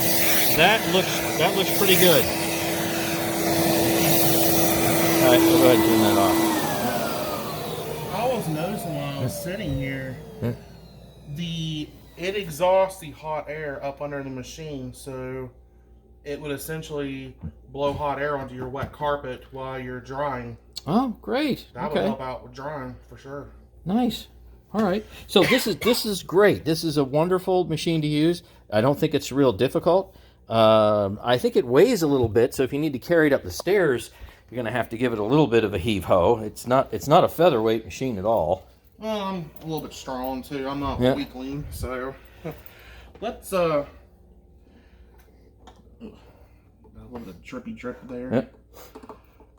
That looks pretty good. All right. We'll go ahead and turn that off. I was noticing while I was sitting here, it exhausts the hot air up under the machine, so it would essentially blow hot air onto your wet carpet while you're drying. Oh, great. That would help out with drying for sure. Nice. All right. So this is great. This is a wonderful machine to use. I don't think it's real difficult. I think it weighs a little bit, so if you need to carry it up the stairs, you're going to have to give it a little bit of a heave-ho. It's not a featherweight machine at all. Well, I'm a little bit strong too. I'm not weakling, so let's a little bit of drippy drip there. Yep.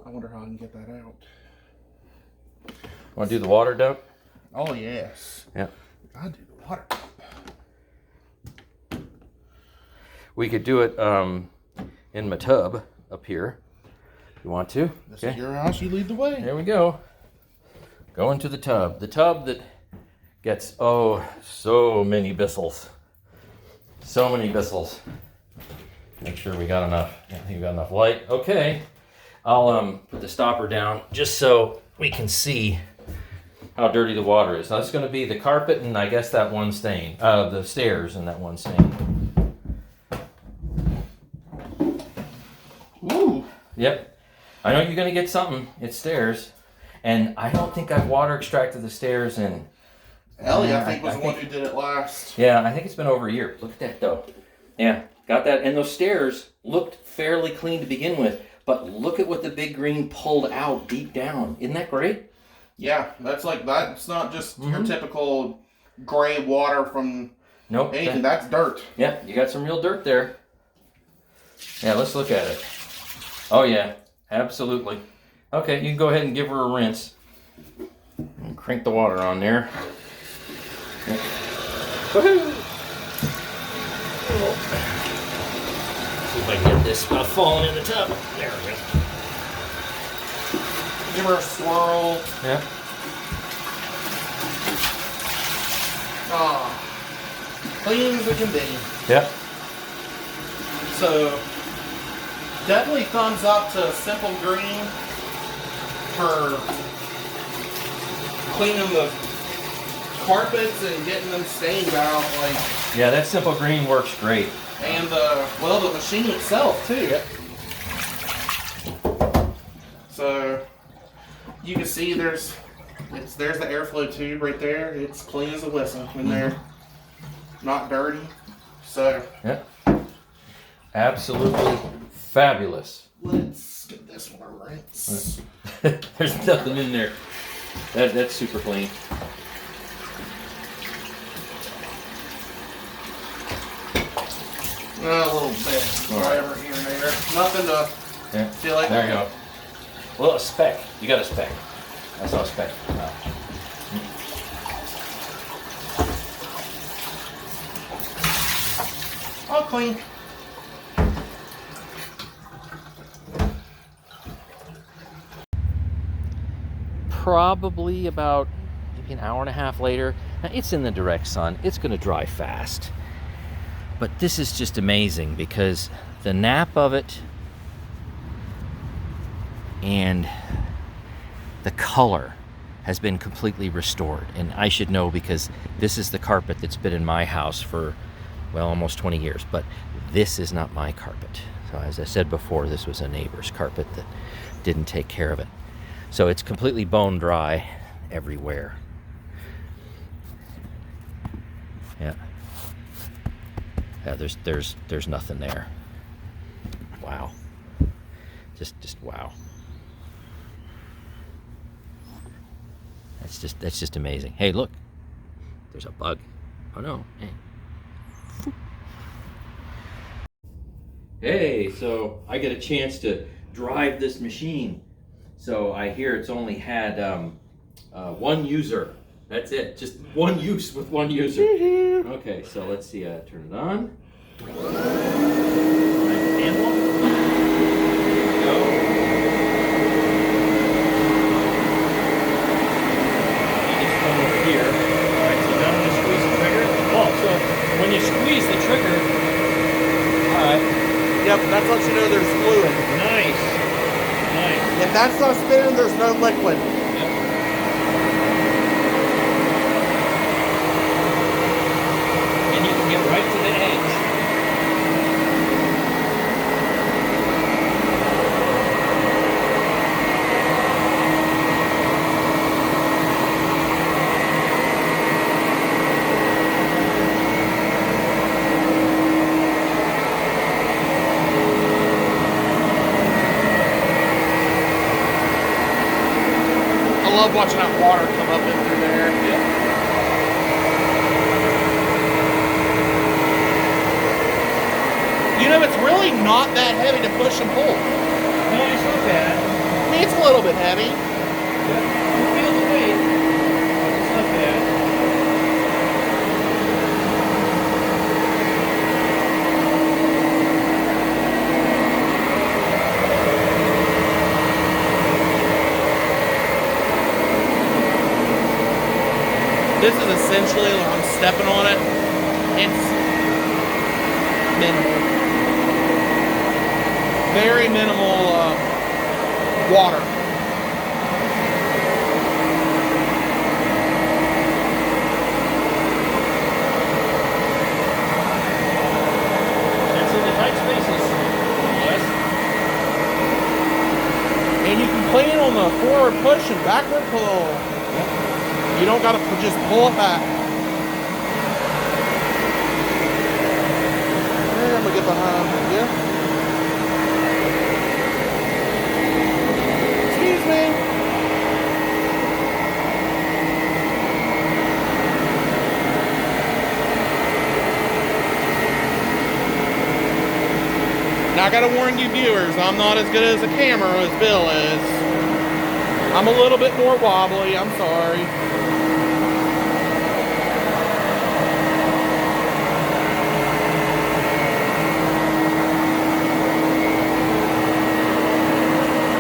I wonder how I can get that out. Want to do the water dump? Oh yes. Yeah. I do the water dump. We could do it in my tub up here. You want to? This is your house. You lead the way. There we go. Go into the tub. The tub that gets, so many Bissells. So many Bissells. Make sure we got enough. I think we got enough light. Okay. I'll put the stopper down just so we can see how dirty the water is. Now, it's going to be the carpet and I guess that one stain, the stairs and that one stain. Ooh. Yep. I know you're going to get something. It's stairs. And I don't think I've water extracted the stairs in. Ellie, I think, was the one who did it last. Yeah, I think it's been over a year. Look at that, though. Yeah, got that. And those stairs looked fairly clean to begin with. But look at what the big green pulled out deep down. Isn't that great? Yeah, that's not just your typical gray water from anything. That's dirt. Yeah, you got some real dirt there. Yeah, let's look at it. Oh, yeah, absolutely. Okay, you can go ahead and give her a rinse. And crank the water on there. Yeah. Woohoo! See if I can get this without falling in the tub. There we go. Give her a swirl. Yeah. Clean as it can be. Yep. So, definitely thumbs up to Simple Green for cleaning the carpets and getting them stained out. Yeah, that Simple Green works great. And the machine itself too. Yep. So you can see there's the airflow tube right there. It's clean as a whistle in there, not dirty. So Yep. Absolutely fabulous. let's get this one right. There's nothing in there. That's super clean. A little bit, whatever here and there. Nothing to feel like. There you go. Well, a speck. You got a speck. I saw a speck. All clean. Probably about maybe an hour and a half later. Now, it's in the direct sun. It's going to dry fast. But this is just amazing because the nap of it and the color has been completely restored. And I should know because this is the carpet that's been in my house for, well, almost 20 years. But this is not my carpet. So as I said before, this was a neighbor's carpet that didn't take care of it. So it's completely bone dry everywhere. Yeah. Yeah, there's nothing there. Wow. Just wow. That's just amazing. Hey, look. There's a bug. Oh no. Hey. Hey, so I get a chance to drive this machine. So I hear it's only had one user. That's it. Just one use with one user. Okay, so let's see. Turn it on. Handle. Go. Just come over here. All right, so now I'm going to squeeze the trigger. Oh, so when you squeeze the trigger, all right. Yep, that's lets you know there's fluid. Nice. Nice. If that's not spinning, there's no liquid. Get right to the edge. I love watching that water come up in through there. Yeah. You know, it's really not that heavy to push and pull. No, it's not bad. I mean, it's a little bit heavy. Yeah. You feel the weight. It's not bad. This is essentially, like, I'm stepping on it. It's minimal. very minimal water. It's in the tight spaces. Yes. And you can clean on the forward push and backward pull. You don't gotta just pull it back. There, I'm gonna get behind you. Excuse me. Now I gotta warn you viewers, I'm not as good as a camera as Bill is. I'm a little bit more wobbly, I'm sorry.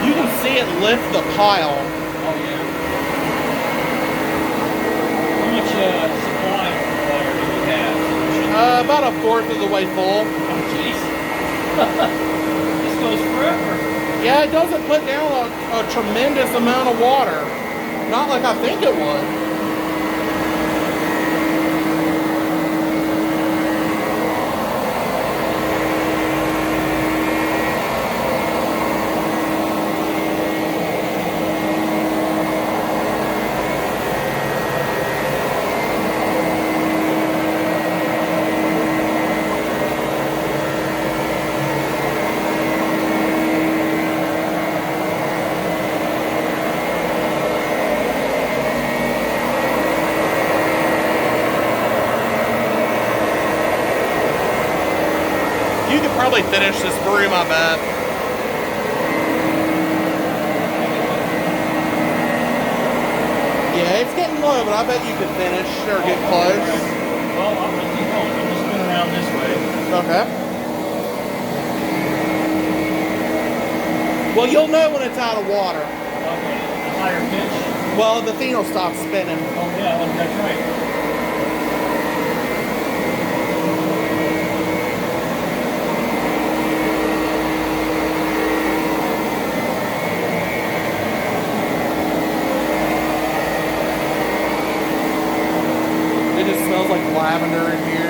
You can see it lift the pile. Oh yeah. How much supply of water do we have? About a fourth of the way full. Oh jeez. This goes forever. Yeah, it doesn't put down a tremendous amount of water. Not like I think it would. You could probably finish this broom, I bet. Yeah, it's getting low, but I bet you could finish or get close. Well, I'm gonna keep going. I'm just going around this way. Okay. Well, you'll know when it's out of water. Okay. A higher pitch. Well, the thing will stop spinning. Oh yeah, that's right. It just smells like lavender in here.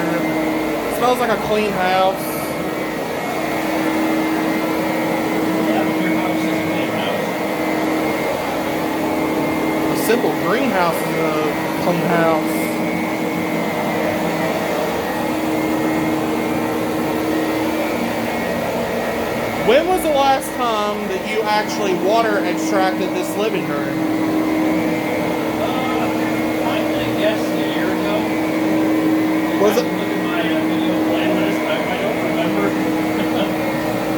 It smells like a clean house. Yeah, but your house is a clean house. A simple greenhouse is a clean house. When was the last time that you actually water extracted this living room? I'm gonna guess a year ago. Was it? Look at my video playlist. I don't remember.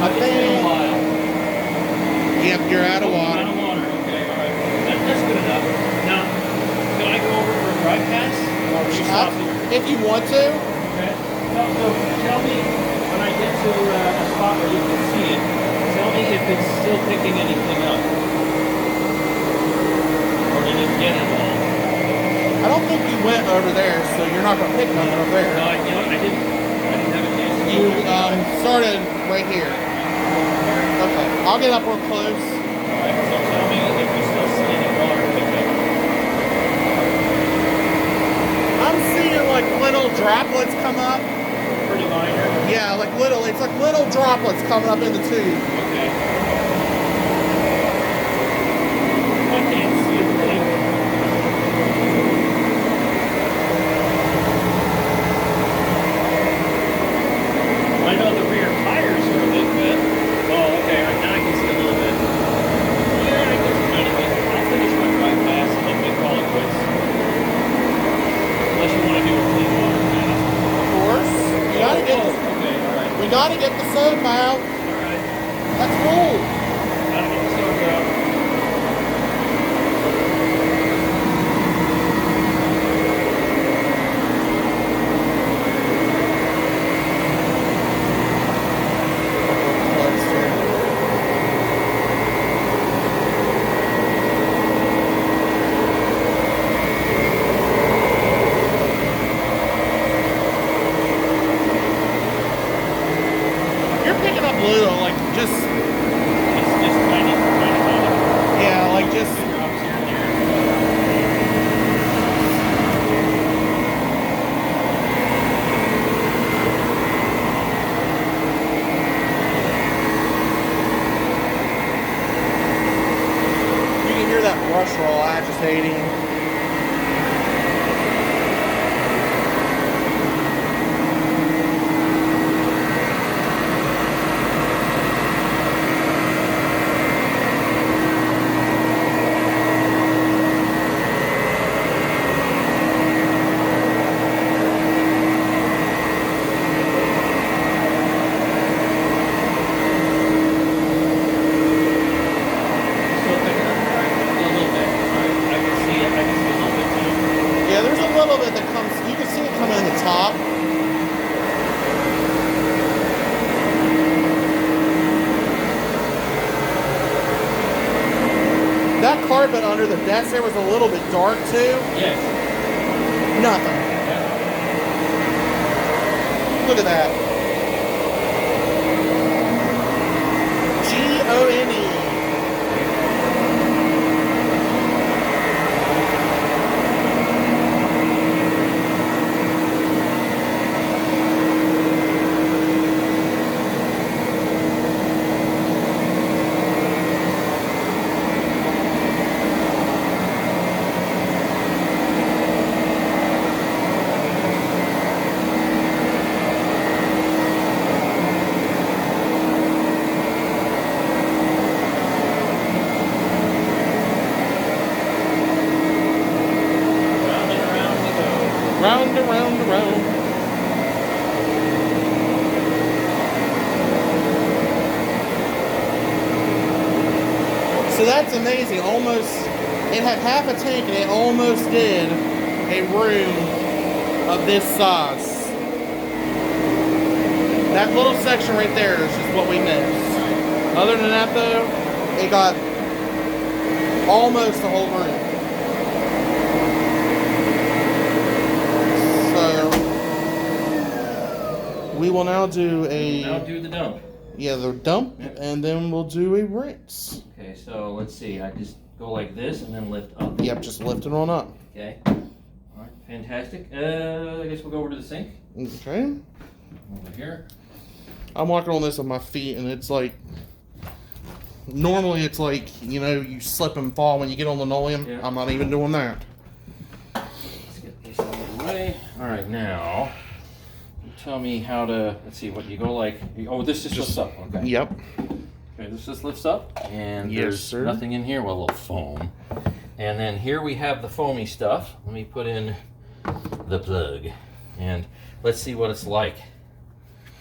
I It's been a think. while. Yep, you're out of Out water. of water. Okay, all right. That's good enough. Now, can I go over for a dry pass? Or you stop here? If you want to. Okay. So tell me when I get to a spot where you can see it. Tell me if it's still picking anything up, or did it get it all? I don't think you went over there, so you're not going to pick nothing over No, there. I didn't have a chance to You go. started right here. Okay, I'll get up real close. Alright, so tell me if you still see any water picked up. I'm seeing like little droplets come up. Pretty minor. Yeah, like little, it's like little droplets coming up in the tube. Okay. I can't see a thing. I know the rear tires are a bit bit. Oh, okay. Right now I can see a little bit. Yeah, I guess kind of it. I'll finish my drive pass and then we call it quits. Unless you want to do a clean water pass. Of course. We gotta get Oh, the, okay, alright. we gotta get the soap out. Alright. That's cool. Gotta get the soap out. brush roll agitating. Yeah, there's a little bit that comes, you can see it coming in the top. That carpet under the desk there was a little bit dark too. Yes. Nothing. Look at that. Gone. Round and round and round. So that's amazing. Almost, it had half a tank and it almost did a room of this size. That little section right there is just what we missed. Other than that though, it got almost the whole room. We will now do the dump. Yeah, the dump, Yep. and then we'll do a rinse. Okay, so let's see. I just go like this and then lift up. Yep, just lift it on up. Okay. All right, fantastic. I guess we'll go over to the sink. Okay. Over here. I'm walking on this with my feet, and it's like, normally it's like, you know, you slip and fall when you get on linoleum. Yeah. I'm not even doing that. Let's get these out of the way. All right, now. Tell me how to, let's see, what you go like, oh, this just lifts up, okay. Yep. Okay, this just lifts up, and Yes, there's sir. nothing in here, well, a little foam. And then here we have the foamy stuff. Let me put in the plug, and let's see what it's like.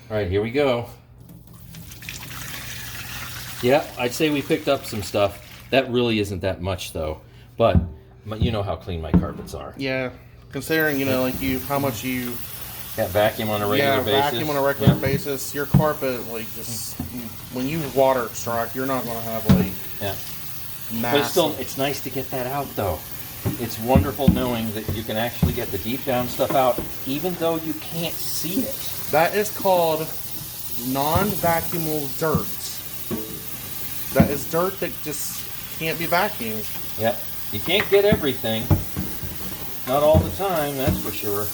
All right, here we go. Yeah, I'd say we picked up some stuff. That really isn't that much, though. But you know how clean my carpets are. Yeah. Considering, you know, like how much you... That vacuum on a regular basis. Vacuum on a regular basis. Your carpet, like, just when you water strike, you're not going to have like But it's still, it's nice to get that out though. It's wonderful knowing that you can actually get the deep down stuff out, even though you can't see it. That is called non-vacuumable dirt. That is dirt that just can't be vacuumed. Yep. You can't get everything. Not all the time, that's for sure.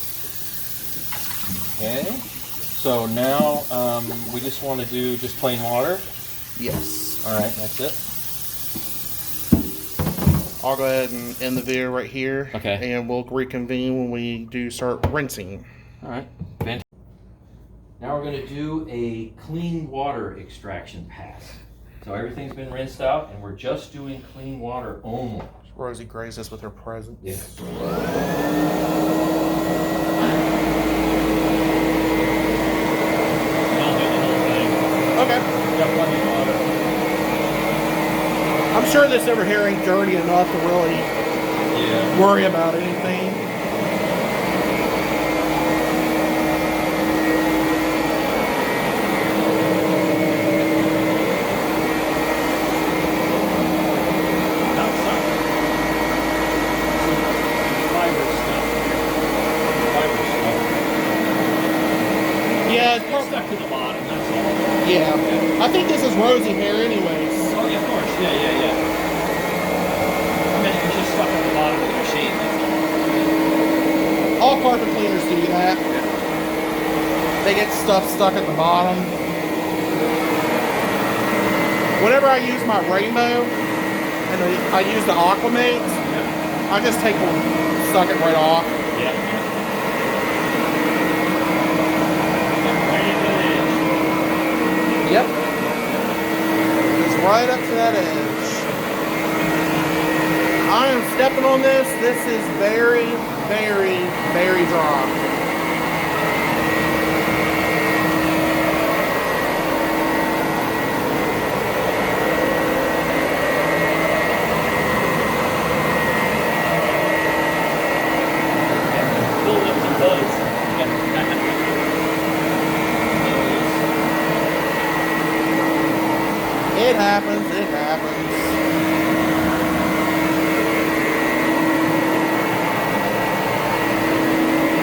Okay, so now we just want to do just plain water. Yes. All right, that's it. I'll go ahead and end the video right here. Okay. And we'll reconvene when we do start rinsing. All right, fantastic. Now we're going to do a clean water extraction pass. So everything's been rinsed out, and we're just doing clean water only. Rosie grazed us with her presence. Yes. Okay. I'm sure this over here ain't dirty enough to really worry about anything. Yeah, it's Stuck to the bottom, that's all. yeah. I think this is rosy hair anyways. Oh, yeah, of course. Yeah. I mean, it's just stuck on the bottom of the machine, that's All carpet cleaners do that. They get stuff stuck at the bottom. Whenever I use my rainbow, and I use the Aquamate, I just suck it right off. Yeah. Right into the edge. Yep. It's right up to that edge. I am stepping on this. This is very, very, very dry. Build up some buzz. It happens. It happens.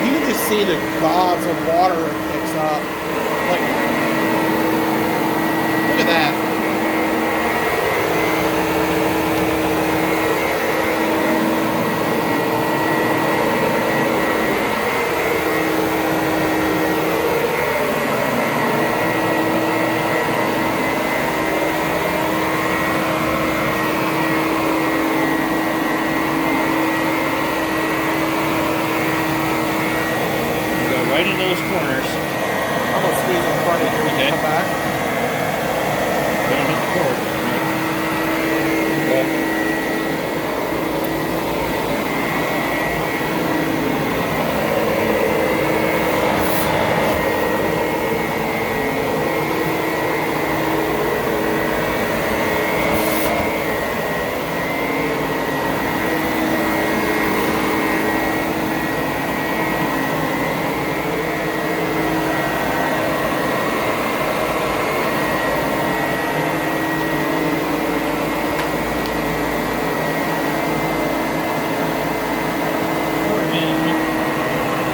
You can just see the gobs of water it picks up. Like, look at that. Right in those corners. I'm gonna squeeze in front of you and Okay. come back. Don't hit the cord.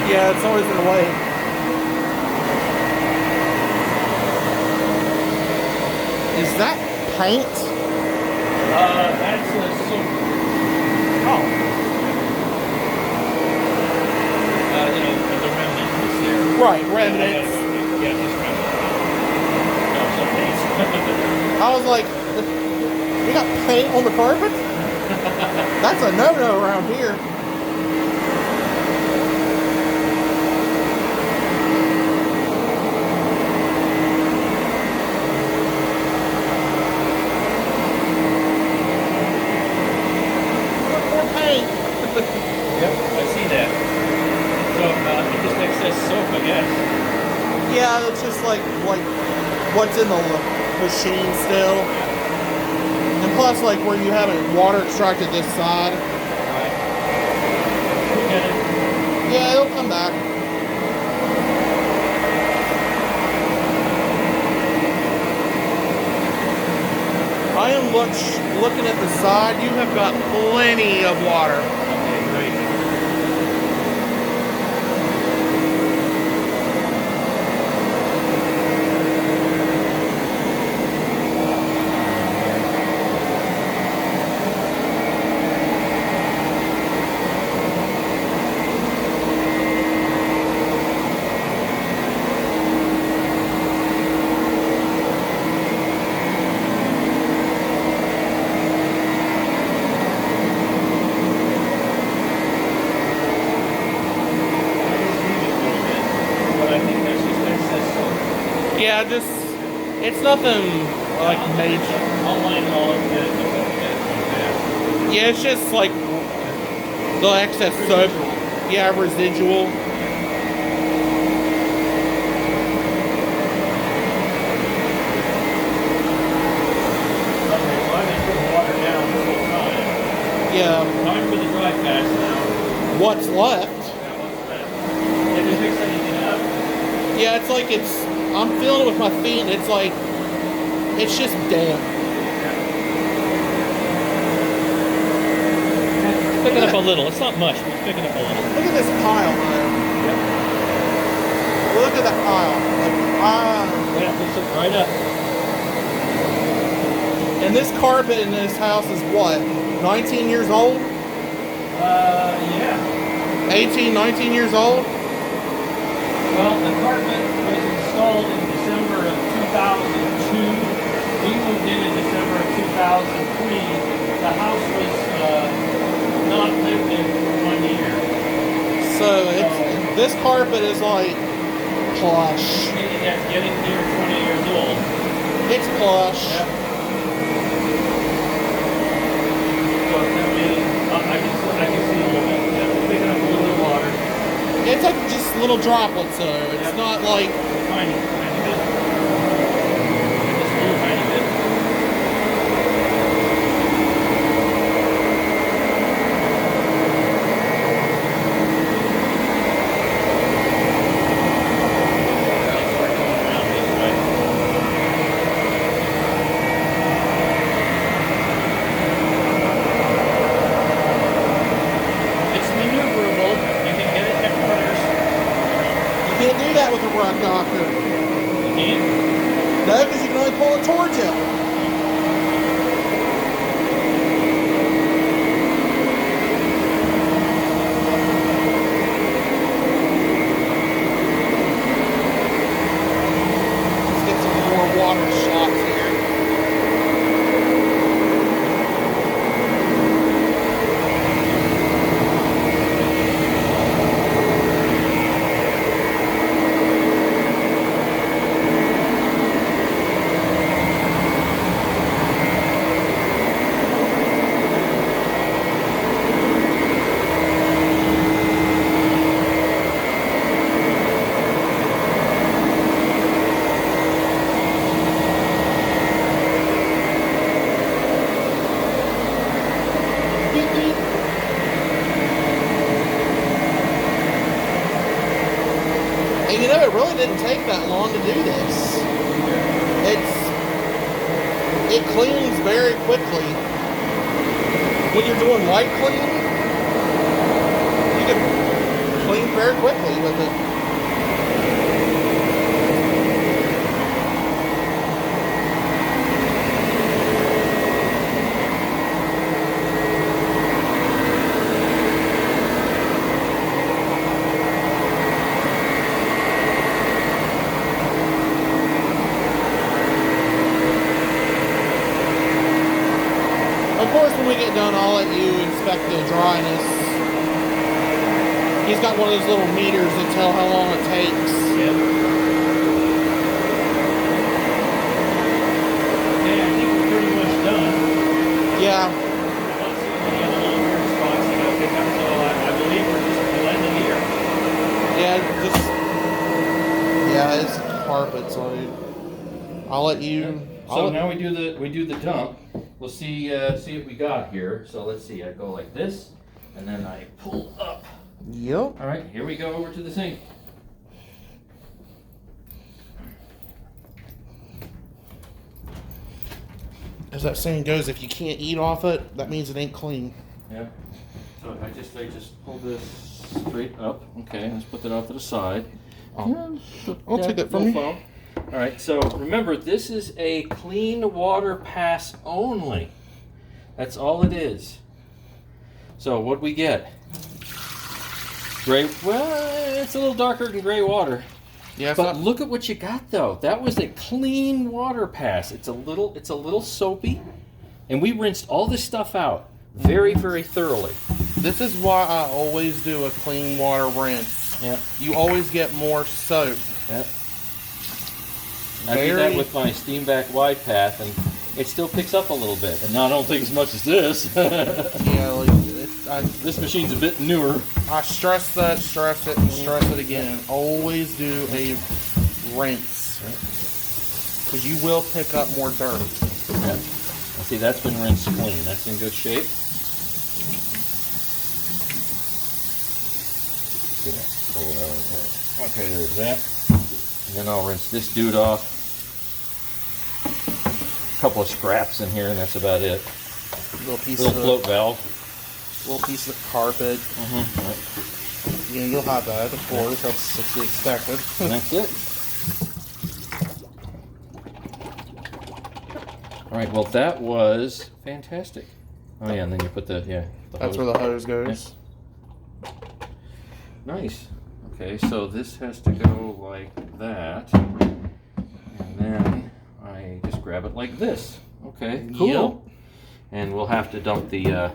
Yeah, it's always in the way. Is that paint? That's silver. Oh. The remnant is there. Right, remnants. Yeah, just remnant. No, some paints. I was like, we got paint on the carpet? That's a no-no around here. More paint. Yep, I see that. So, it just excess soap, I guess. Yeah, it's just like what's in the machine still. And plus, like where you haven't water extracted this side. Right. Okay. Yeah, it'll come back. I am looking at the side. You have got plenty of water. Okay, great. Yeah, just it's nothing like major. I'll line it all up good. Yeah, it's just like the excess soap. Yeah, residual. Okay, so I've been putting water down this whole time. Yeah. Time for the dry patch now. What's left? Did you fix anything up? Yeah, it's like I'm feeling it with my feet, and it's like it's just damp. It's picking up a little. It's not much, but it's picking up a little. Look at this pile, man. Look at that pile. Yeah, this is right up. And this carpet in this house is what? 19 years old? Yeah. 18, 19 years old? Well, the carpet was installed in December of 2002. We moved in December of 2003, The house was not lived in for 1 year. So it's this carpet is like plush. That's getting near 20 years old. It's plush. Yep. So I can see a little bit. Yeah, picking up a little bit of water. It's like just little droplets though. It's Yep. not like Tiny bit. Just a little tiny bit. It's maneuverable. You can get it at corners. you can't do that with a rug knocker. You can. No, because you can only pull it towards you. Let's get some more water shots here. And you know, it really didn't take that long to do this. It cleans very quickly. When you're doing light clean, you can clean very quickly with it. Of course, when we get done, I'll let you inspect the dryness. He's got one of those little meters that tell how long it takes. Yep. Okay, I think we're pretty much done. Yeah, I don't see any other little weird spots that I pick up, so I believe we're just blending here. it's carpet, so I'll let you. So now we do the dump. We'll see what we got here. So let's see. I go like this, and then I pull up. Yep. All right, here we go over to the sink. As that saying goes, if you can't eat off it, that means it ain't clean. Yeah. So I just pull this straight up. Okay, let's put that off to the side. I'll take that from no you. foam. All right. So remember, this is a clean water pass only. That's all it is. So what we get? Gray. Well, it's a little darker than gray water. Yeah, it's But not, look at what you got though. That was a clean water pass. It's a little soapy, and we rinsed all this stuff out very, very thoroughly. this is why I always do a clean water rinse. Yeah. You always get more soap. Yeah. I do that with my steam back wide path, and it still picks up a little bit. And I don't think as much as this. Yeah, like This machine's a bit newer. I stress that, stress it, and stress it again. Always do a rinse. Because you will pick up more dirt. Yeah. See, that's been rinsed clean. That's in good shape. Okay, there's that. And then I'll rinse this dude off. A couple of scraps in here, and that's about it. Little piece Little of float valve. little piece of carpet. Mm-hmm. You'll have that, of course. That's to be expected. And that's it. All right. Well, that was fantastic. Oh yeah, and then you put the That's hose. where the hose goes. Nice. Okay, so this has to go like that, and then I just grab it like this. Okay, cool. and we'll have to dump the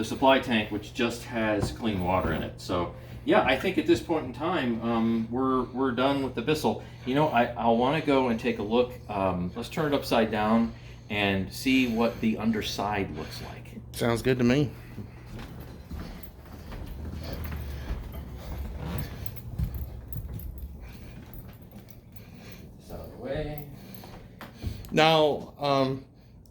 supply tank, which just has clean water in it. So yeah, I think at this point in time, we're done with the Bissell. You know, I'll want to go and take a look. Let's turn it upside down and see what the underside looks like. Sounds good to me. This out of the way. Now,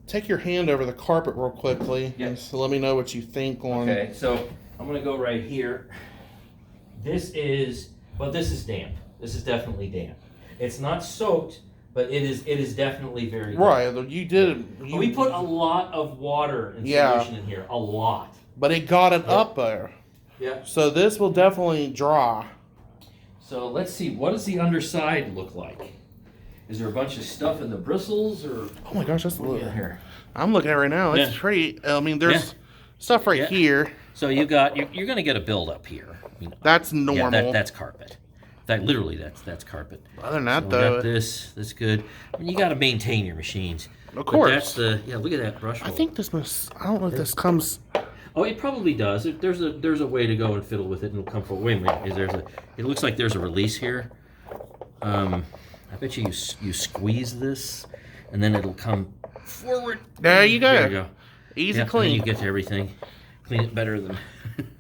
take your hand over the carpet real quickly. Yes. So let me know what you think on. Okay, so I'm gonna go right here. This is damp. This is definitely damp. It's not soaked, but it is definitely very damp. Right, you did. We put a lot of water and solution in here, a lot. But it got it up there. Yeah. So this will definitely dry. So let's see, what does the underside look like? Is there a bunch of stuff in the bristles, or? Oh my gosh, that's a What do we little. got here? I'm looking at it right now. It's Yeah. pretty. I mean, there's Yeah. stuff right Yeah. here. So you're gonna get a build-up here. You know, That's yeah, normal. that's carpet. Literally, that's carpet. Other than that, So we though, got this. That's good. I mean, you got to maintain your machines. of But course. that's the look at that brush roll. I think this must. I don't know if this comes. Oh, it probably does. There's a way to go and fiddle with it, and it'll come forward. Wait a minute. It looks like there's a release here. I bet you squeeze this, and then it'll come forward. There you go. There you go. Easy Yeah, and then clean. you get to everything. Clean it better than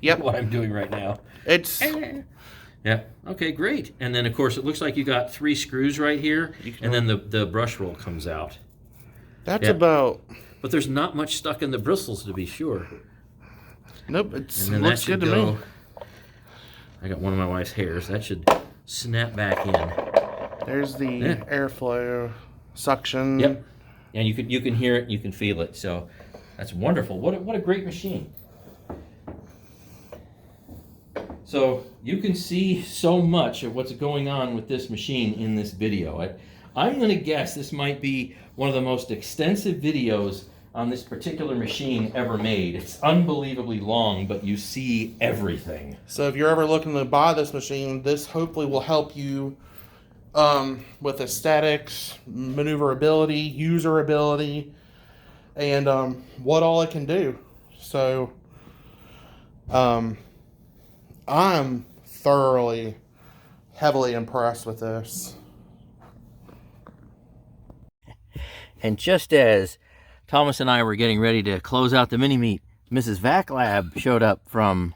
Yep. what I'm doing right now. It's. Yeah. Okay, great. And then, of course, it looks like you got 3 screws right here, and then the brush roll comes out. That's Yeah. about. But there's not much stuck in the bristles, to be sure. Nope. It And then looks that should good to go. me. I got one of my wife's hairs. That should snap back in. There's the Yeah. airflow, suction. Yep. And you can hear it, you can feel it. So that's wonderful. What a great machine. So you can see so much of what's going on with this machine in this video. I'm going to guess this might be one of the most extensive videos on this particular machine ever made. It's unbelievably long, but you see everything. So if you're ever looking to buy this machine, this hopefully will help you with aesthetics, maneuverability, userability, and what all it can do. So I'm thoroughly, heavily impressed with this. And just as Thomas and I were getting ready to close out the mini-meet, Mrs. Vaclab showed up from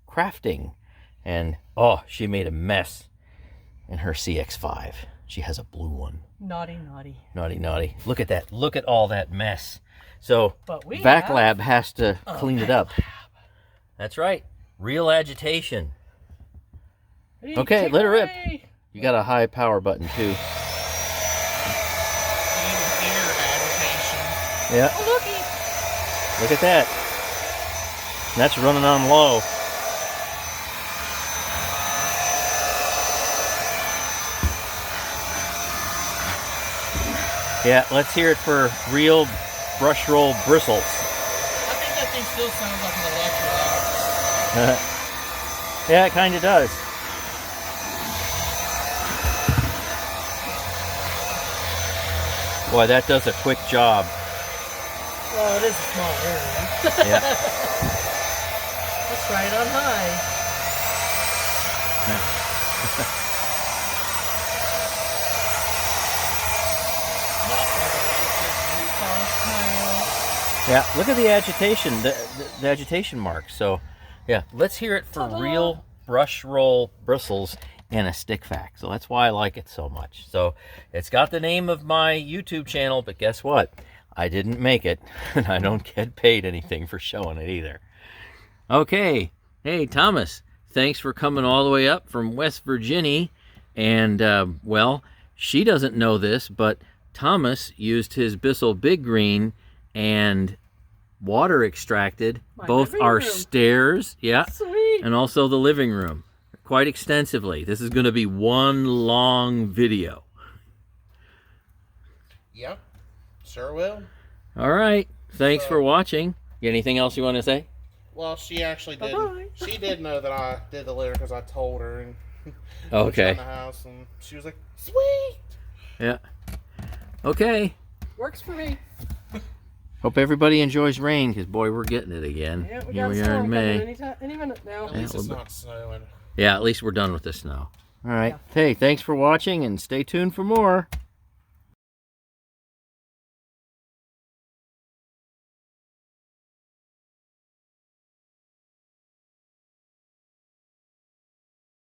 crafting, and oh, she made a mess in her CX-5. She has a blue one. Naughty, naughty. Naughty, naughty. Look at that. Look at all that mess. So But we Vaclab has to clean it up. That's right. Real agitation. Okay, let her rip. You got a high power button too. Yeah. Oh, looky. Look at that. And that's running on low. Yeah, let's hear it for real brush roll bristles. I think that thing still sounds like an electric. Yeah, it kind of does. Boy, that does a quick job. Well, it is a small area. Yeah. Let's try it on high. Yeah, look at the agitation, the agitation mark. So, yeah, let's hear it for Ta-da! real brush roll bristles and a stick vac. So that's why I like it so much. So it's got the name of my YouTube channel, but guess what? I didn't make it, and I don't get paid anything for showing it either. Okay, hey Thomas, thanks for coming all the way up from West Virginia. And well, she doesn't know this, but Thomas used his Bissell Big Green and water extracted My both living our room. stairs, yeah, Sweet. and also the living room quite extensively. This is going to be one long video. Yep, sure will. All right, thanks for watching. Anything else you want to say? Well, she actually did. Bye-bye. She did know that I did the litter because I told her. And Okay. in the house, and she was like, "Sweet." Yeah. Okay. Works for me. Hope everybody enjoys rain, because boy, we're getting it again. Yeah, we Here got we a are storm in coming May. any minute now. At Yeah, least it's we'll- not snowing. Yeah, at least we're done with the snow. All right. Hey, thanks for watching, and stay tuned for more.